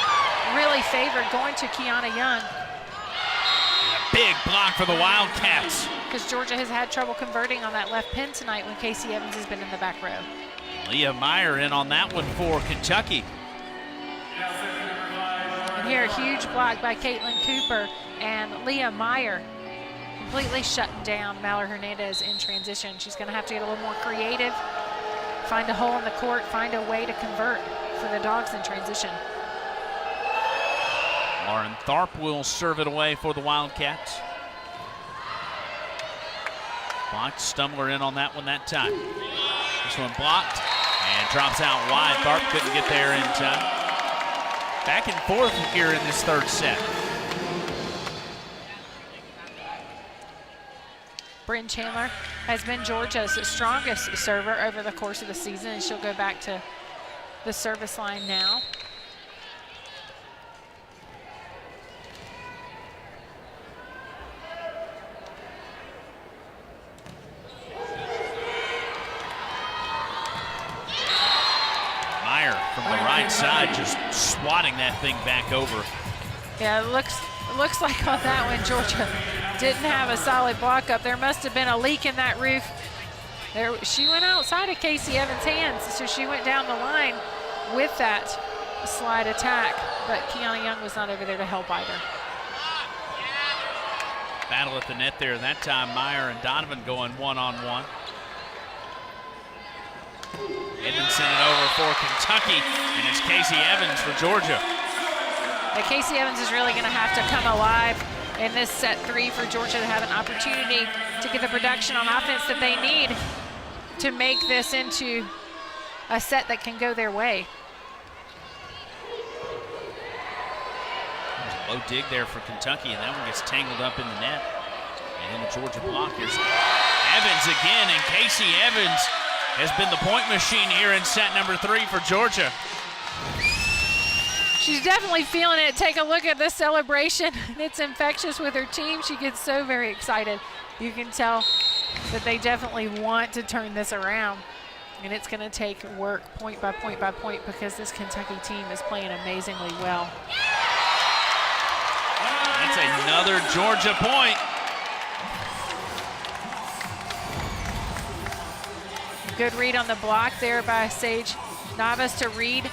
really favored going to Kiana Young. A big block for the Wildcats. Because Georgia has had trouble converting on that left pin tonight when Casey Evans has been in the back row. Leah Meyer in on that one for Kentucky. And here, a huge block by Caitlin Cooper, and Leah Meyer completely shutting down Mallory Hernandez in transition. She's going to have to get a little more creative, find a hole in the court, find a way to convert for the Dogs in transition. Lauren Tharp will serve it away for the Wildcats. Blocked, Stumler in on that one that time. This one blocked and drops out wide. Tharp couldn't get there in time. Back and forth here in this third set. Bryn Chandler has been Georgia's strongest server over the course of the season, and she'll go back to the service line now. Meyer from the right side just swatting that thing back over. Yeah, it looks like on that one, Georgia didn't have a solid block up. There must have been a leak in that roof. She went outside of Casey Evans' hands, so she went down the line with that slide attack, but Kiana Young was not over there to help either. Battle at the net there. That time Meyer and Donovan going one-on-one. Evans sent it over for Kentucky, and it's Casey Evans for Georgia. But Casey Evans is really going to have to come alive in this set 3 for Georgia to have an opportunity to get the production on offense that they need to make this into a set that can go their way. There's a low dig there for Kentucky, and that one gets tangled up in the net. And in the Georgia block is Evans again, and Casey Evans has been the point machine here in set number 3 for Georgia. She's definitely feeling it. Take a look at this celebration. It's infectious with her team. She gets so very excited. You can tell that they definitely want to turn this around. And it's going to take work point by point by point because this Kentucky team is playing amazingly well. That's another Georgia point. Good read on the block there by Sage Navas to read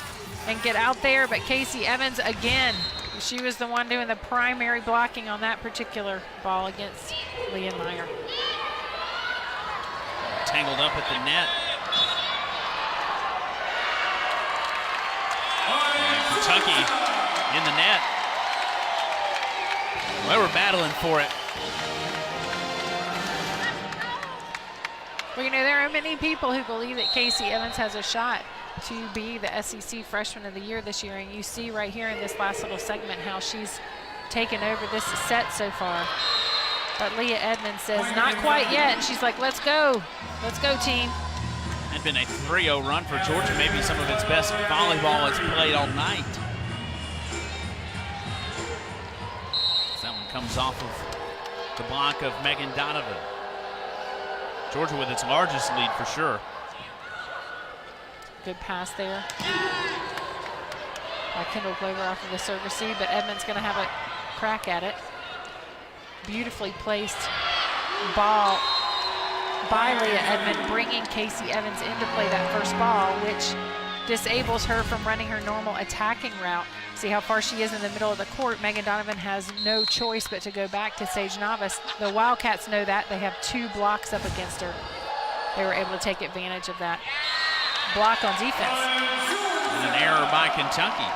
and get out there, but Casey Evans again, she was the one doing the primary blocking on that particular ball against Leah Meyer. Tangled up at the net. And Kentucky in the net. Well, we're battling for it. Well, you know, there are many people who believe that Casey Evans has a shot to be the SEC Freshman of the Year this year, and you see right here in this last little segment how she's taken over this set so far. But Leah Edmonds says, not quite yet, and she's like, let's go team. Had been a 3-0 run for Georgia, maybe some of its best volleyball it's played all night. That one comes off of the block of Megan Donovan. Georgia with its largest lead for sure. Good pass there by Kendall Glover off of the service seat, but Edmonds going to have a crack at it. Beautifully placed ball by Leah Edmond, bringing Casey Evans into play that first ball, which disables her from running her normal attacking route. See how far she is in the middle of the court. Megan Donovan has no choice but to go back to Sage Navas. The Wildcats know that. They have 2 blocks up against her. They were able to take advantage of that block on defense. And an error by Kentucky.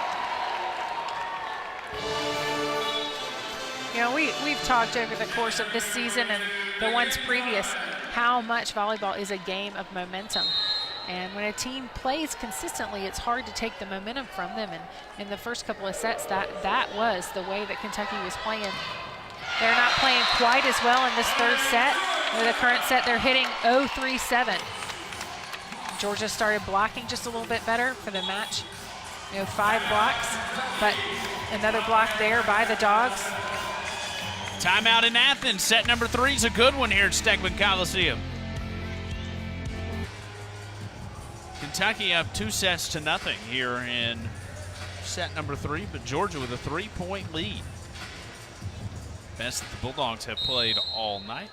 You know, we've talked over the course of this season and the ones previous how much volleyball is a game of momentum. And when a team plays consistently, it's hard to take the momentum from them. And in the first couple of sets, that was the way that Kentucky was playing. They're not playing quite as well in this third set. In the current set, they're hitting 0-3-7. Georgia started blocking just a little bit better for the match. You know, 5 blocks, but another block there by the Dogs. Timeout in Athens. Set number 3 is a good one here at Stegeman Coliseum. Kentucky up 2-0 here in set number 3, but Georgia with a 3-point lead. Best that the Bulldogs have played all night.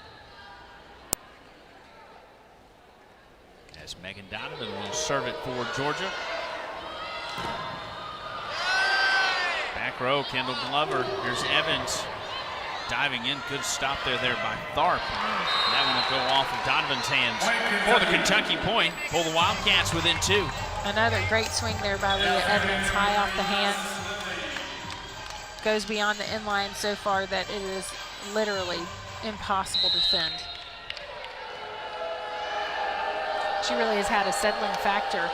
As Megan Donovan will serve it for Georgia. Back row, Kendall Glover. Here's Evans diving in. Good stop there by Tharp. That one will go off of Donovan's hands for the Kentucky point. Pull the Wildcats within 2. Another great swing there by Leah Evans, high off the hands. Goes beyond the inline so far that it is literally impossible to defend. She really has had a settling factor,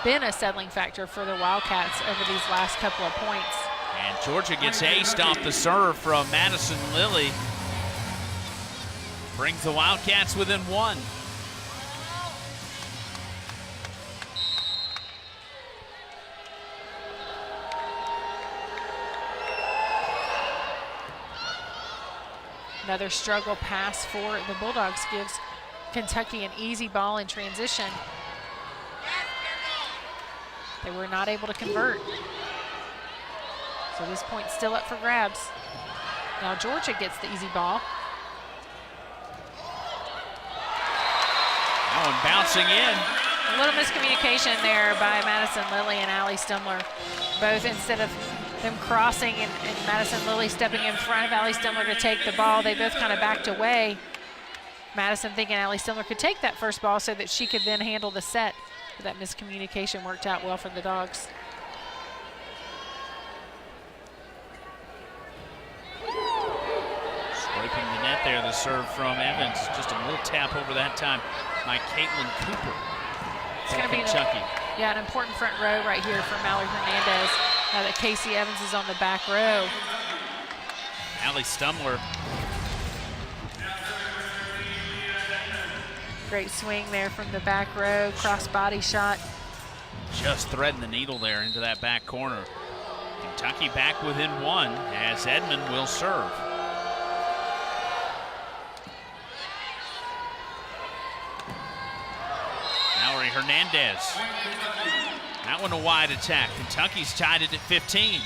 been a settling factor for the Wildcats over these last couple of points. And Georgia gets aced off the serve from Madison Lilly. Brings the Wildcats within 1. Another struggle pass for the Bulldogs gives Kentucky an easy ball in transition. They were not able to convert. So this point's still up for grabs. Now Georgia gets the easy ball. one bouncing in. A little miscommunication there by Madison Lilly and Allie Stumler. Both, instead of them crossing and Madison Lilly stepping in front of Allie Stumler to take the ball, they both kind of backed away. Madison thinking Allie Stumler could take that first ball so that she could then handle the set. But that miscommunication worked out well for the Dogs. Scraping the net there, the serve from Evans. Just a little tap over that time by Caitlin Cooper. It's going to be an important front row right here for Mallory Hernandez. Now that Casey Evans is on the back row. Allie Stumler. Great swing there from the back row, cross body shot. Just threading the needle there into that back corner. Kentucky back within one as Edmond will serve. Mallory Hernandez. That one a wide attack. Kentucky's tied it at 15.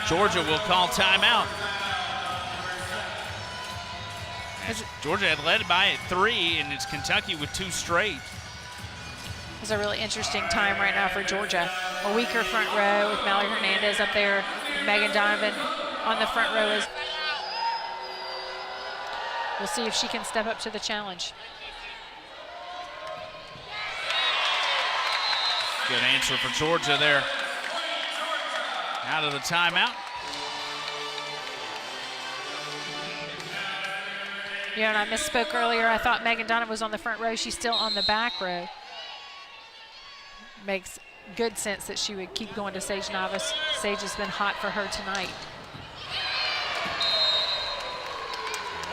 Georgia will call timeout. Georgia had led by at 3, and it's Kentucky with 2 straight. It's a really interesting time right now for Georgia. A weaker front row with Mallory Hernandez up there, Megan Donovan on the front row. We'll see if she can step up to the challenge. Good answer for Georgia there. Out of the timeout. You know, and I misspoke earlier. I thought Megan Donovan was on the front row. She's still on the back row. Makes good sense that she would keep going to Sage Navas. Sage has been hot for her tonight.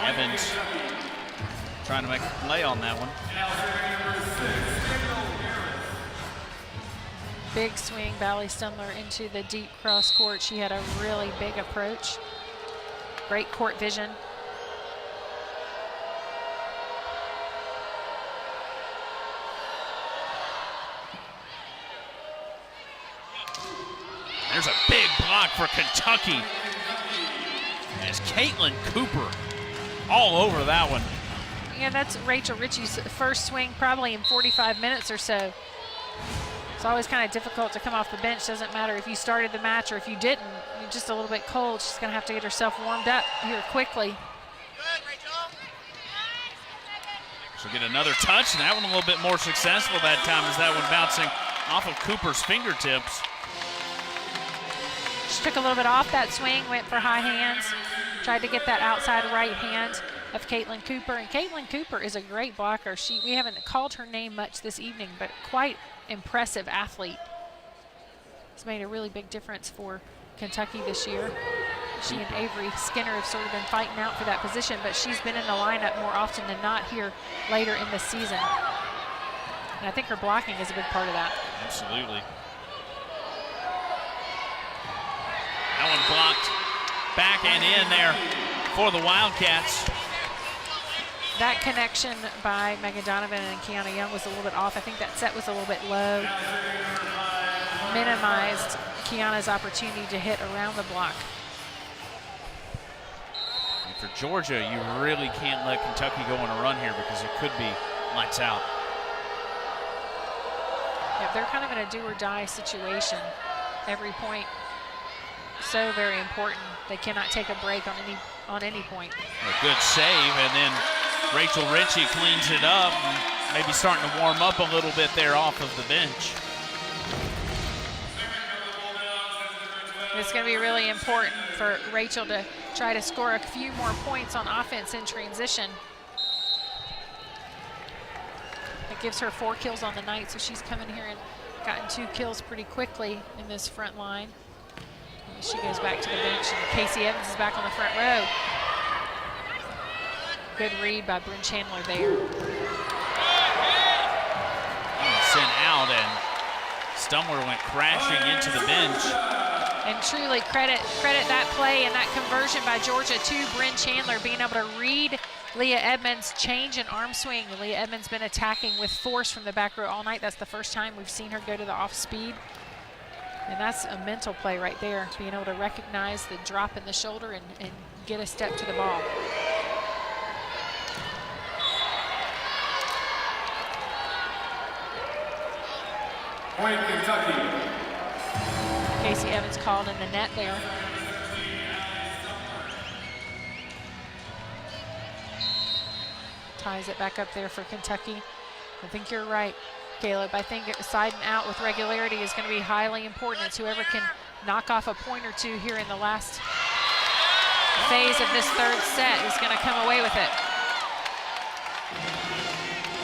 Evans trying to make a play on that one. Big swing, Allie Stumler into the deep cross court. She had a really big approach. Great court vision. There's a big block for Kentucky. As Caitlin Cooper all over that one. Yeah, that's Rachel Ritchie's first swing probably in 45 minutes or so. It's always kind of difficult to come off the bench. Doesn't matter if you started the match or if you didn't. You're just a little bit cold. She's going to have to get herself warmed up here quickly. She'll get another touch, and that one a little bit more successful that time as that one bouncing off of Cooper's fingertips. She took a little bit off that swing, went for high hands, tried to get that outside right hand of Caitlin Cooper. And Caitlin Cooper is a great blocker. We haven't called her name much this evening, but quite impressive athlete. It's made a really big difference for Kentucky this year. She and Avery Skinner have sort of been fighting out for that position, but she's been in the lineup more often than not here later in the season. And I think her blocking is a big part of that. Absolutely. That one blocked back and in there for the Wildcats. That connection by Megan Donovan and Kiana Young was a little bit off. I think that set was a little bit low. Minimized Kiana's opportunity to hit around the block. And for Georgia, you really can't let Kentucky go on a run here because it could be lights out. Yeah, they're kind of in a do or die situation. Every point so very important. They cannot take a break on any point. A good save, and then Rachel Ritchie cleans it up, and maybe starting to warm up a little bit there off of the bench. It's going to be really important for Rachel to try to score a few more points on offense in transition. It gives her 4 kills on the night, so she's come in here and gotten 2 kills pretty quickly in this front line. She goes back to the bench, and Casey Evans is back on the front row. Good read by Bryn Chandler there. Sent out, and Stumler went crashing into the bench. And truly credit that play and that conversion by Georgia to Bryn Chandler, being able to read Leah Edmonds' change in arm swing. Leah Edmonds been attacking with force from the back row all night. That's the first time we've seen her go to the off speed. And that's a mental play right there, being able to recognize the drop in the shoulder and get a step to the ball. Point Kentucky. Casey Evans called in the net there. Ties it back up there for Kentucky. I think you're right, Caleb. I think siding out with regularity is going to be highly important. It's whoever can knock off a point or two here in the last phase of this third set is going to come away with it.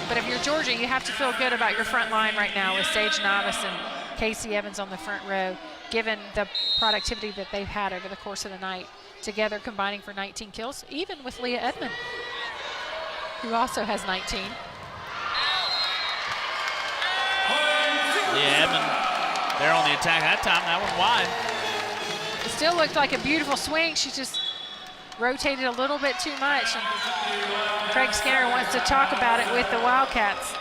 But if you're Georgia, you have to feel good about your front line right now with Sage Navas and Casey Evans on the front row, given the productivity that they've had over the course of the night, together combining for 19 kills, even with Leah Edmond, who also has 19. Leah Edmond there on the attack that time. That one wide. It still looked like a beautiful swing. She just rotated a little bit too much. And Craig Skinner wants to talk about it with the Wildcats.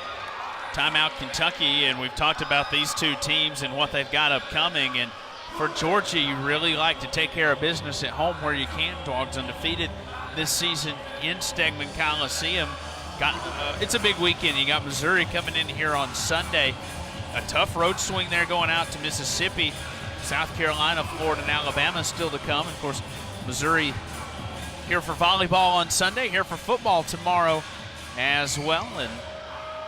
Timeout Kentucky, and we've talked about these two teams and what they've got upcoming. And for Georgia, you really like to take care of business at home where you can. Dogs undefeated this season in Stegman Coliseum. It's a big weekend. You got Missouri coming in here on Sunday. A tough road swing there going out to Mississippi. South Carolina, Florida, and Alabama still to come. Of course, Missouri here for volleyball on Sunday, here for football tomorrow as well. And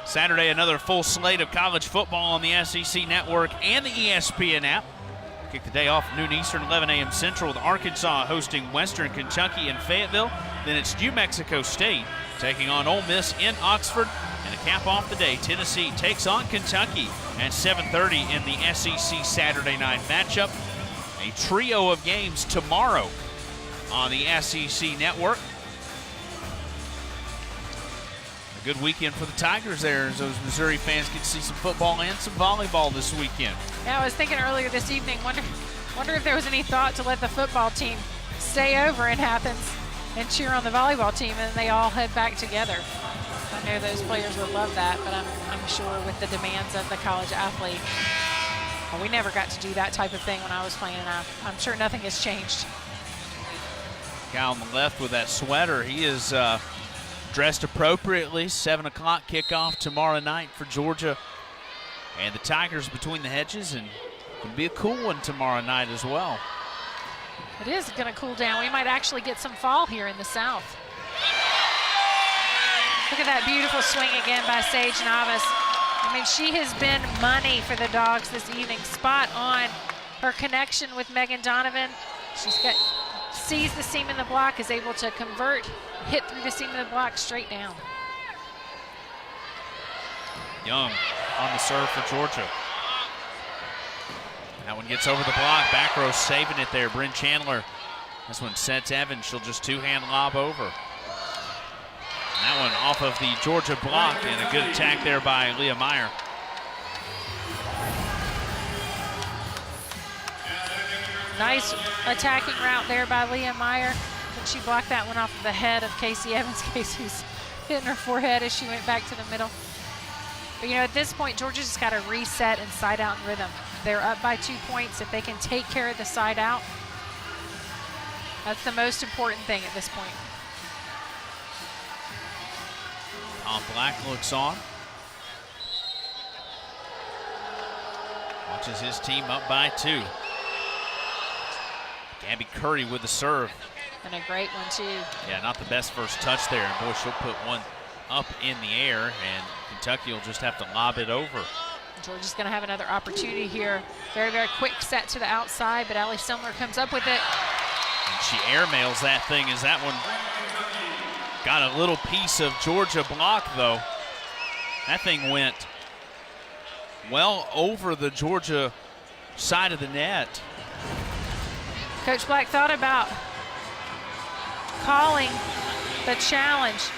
Saturday, another full slate of college football on the SEC Network and the ESPN app. Kick the day off noon Eastern, 11 a.m. Central, with Arkansas hosting Western Kentucky in Fayetteville. Then it's New Mexico State taking on Ole Miss in Oxford. And to cap off the day, Tennessee takes on Kentucky at 7:30 in the SEC Saturday night matchup. A trio of games tomorrow on the SEC Network. A good weekend for the Tigers there, as those Missouri fans get to see some football and some volleyball this weekend. Yeah, I was thinking earlier this evening, wonder if there was any thought to let the football team stay over in Athens and cheer on the volleyball team, and they all head back together. I know those players would love that, but I'm sure with the demands of the college athlete, well, we never got to do that type of thing when I was playing, and I'm sure nothing has changed. Guy on the left with that sweater, he is dressed appropriately. 7 o'clock kickoff tomorrow night for Georgia and the Tigers between the hedges, and it can be a cool one tomorrow night as well. It is going to cool down. We might actually get some fall here in the south. Look at that beautiful swing again by Sage Navas. I mean, she has been money for the Dogs this evening. Spot on. Her connection with Megan Donovan. Sees the seam in the block, is able to convert, hit through the seam in the block straight down. Young on the serve for Georgia. That one gets over the block. Back row saving it there. Bryn Chandler. This one sets Evans. She'll just two-hand lob over. And that one off of the Georgia block, and a good attack there by Leah Meyer. Nice attacking route there by Leah Meyer. And she blocked that one off of the head of Casey Evans. Casey's hitting her forehead as she went back to the middle. But you know, at this point, Georgia's just got to reset and side out in rhythm. They're up by 2 points. If they can take care of the side out, that's the most important thing at this point. Tom Black looks on. Watches his team up by 2. Gabby Curry with the serve. And a great one, too. Yeah, not the best first touch there. And boy, she'll put one up in the air, and Kentucky will just have to lob it over. Georgia's going to have another opportunity here. Very, very quick set to the outside, but Allie Sumler comes up with it. And she airmails that thing as that one got a little piece of Georgia block, though. That thing went well over the Georgia side of the net. Coach Black thought about calling the challenge,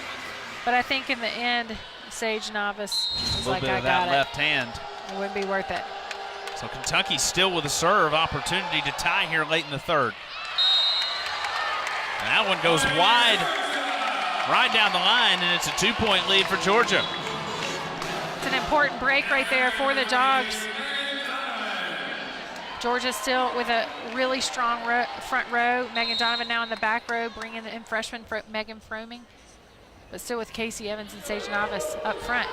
but I think in the end, Sage Navas was like, I got it. That left hand. It wouldn't be worth it. So Kentucky still with a serve opportunity to tie here late in the third. And that one goes wide, right down the line, and it's a 2-point lead for Georgia. It's an important break right there for the Dogs. Georgia still with a really strong front row. Megan Donovan now in the back row, bringing in freshman Megan Froming, but still with Casey Evans and Sage Navas up front.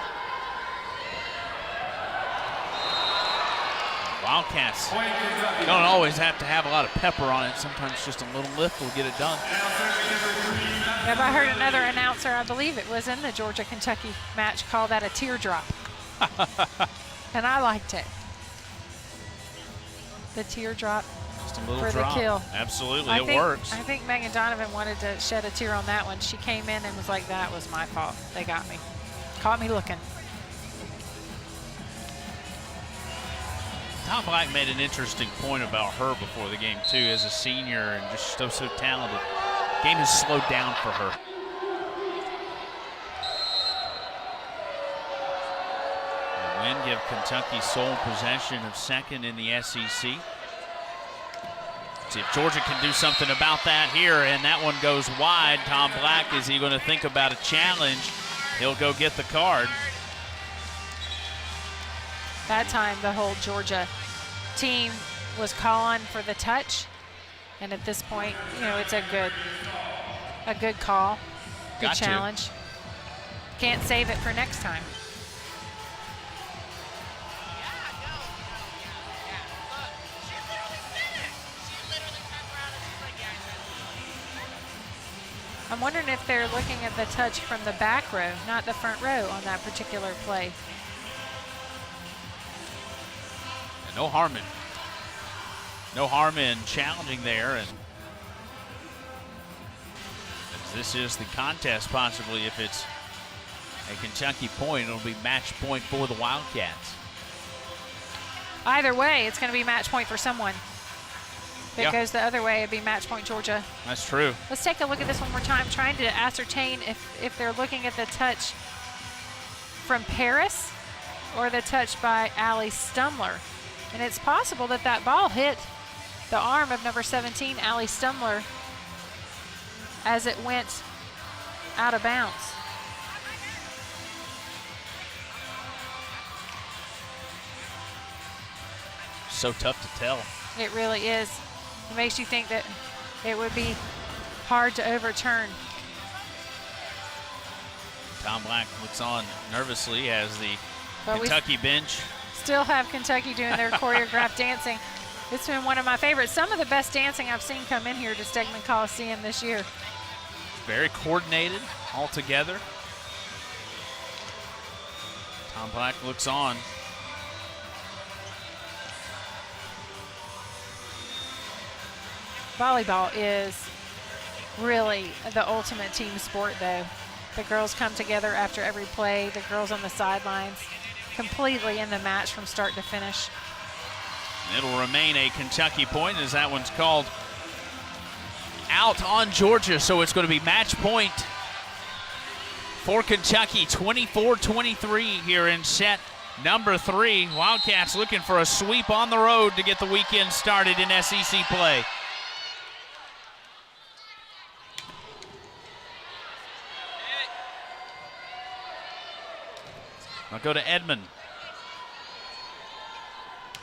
Wildcats don't always have to have a lot of pepper on it. Sometimes just a little lift will get it done. Yep, I heard another announcer, I believe it was in the Georgia-Kentucky match, call that a teardrop. And I liked it. The teardrop Just a little for drop. the kill. Absolutely, it works. I think Megan Donovan wanted to shed a tear on that one. She came in and was like, that was my fault. They got me. Caught me looking. Tom Black made an interesting point about her before the game, too, as a senior and just so talented. Game has slowed down for her. The win give Kentucky sole possession of second in the SEC. See if Georgia can do something about that here, and that one goes wide. Tom Black, is he going to think about a challenge? He'll go get the card. That time, the whole Georgia team was calling for the touch, and at this point, you know, it's a good call, good challenge. Can't save it for next time. I'm wondering if they're looking at the touch from the back row, not the front row on that particular play. And no harm in challenging there. And as this is the contest, possibly if it's a Kentucky point, it'll be match point for the Wildcats. Either way, it's going to be match point for someone. If it Yeah. goes the other way, it'd be match point Georgia. That's true. Let's take a look at this one more time, trying to ascertain if they're looking at the touch from Paris or the touch by Allie Stumler. And it's possible that that ball hit the arm of number 17, Allie Stumler, as it went out of bounds. So tough to tell. It really is. It makes you think that it would be hard to overturn. Tom Black looks on nervously as the But we Kentucky bench. still have Kentucky doing their choreographed dancing. It's been one of my favorites. Some of the best dancing I've seen come in here to Stegman Coliseum this year. Very coordinated all together. Tom Black looks on. Volleyball is really the ultimate team sport, though. The girls come together after every play. The girls on the sidelines completely in the match from start to finish. It'll remain a Kentucky point as that one's called out on Georgia. So it's going to be match point for Kentucky, 24-23 here in set number 3. Wildcats looking for a sweep on the road to get the weekend started in SEC play. I'll go to Edmond.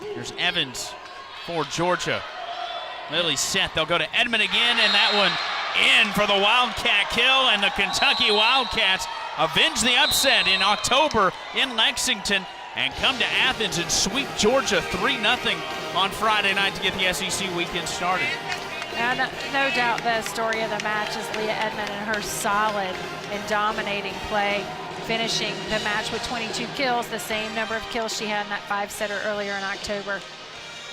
Here's Evans for Georgia. Lily set. They'll go to Edmond again, and that one in for the Wildcat kill, and the Kentucky Wildcats avenge the upset in October in Lexington and come to Athens and sweep Georgia 3-0 on Friday night to get the SEC weekend started. And no doubt the story of the match is Leah Edmond and her solid and dominating play, finishing the match with 22 kills, the same number of kills she had in that 5-setter earlier in October.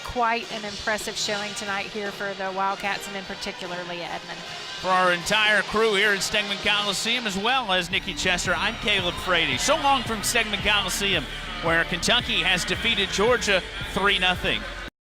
Quite an impressive showing tonight here for the Wildcats, and in particular, Leah Edmond. For our entire crew here at Stegman Coliseum, as well as Nikki Chester, I'm Caleb Frady. So long from Stegman Coliseum, where Kentucky has defeated Georgia 3-0.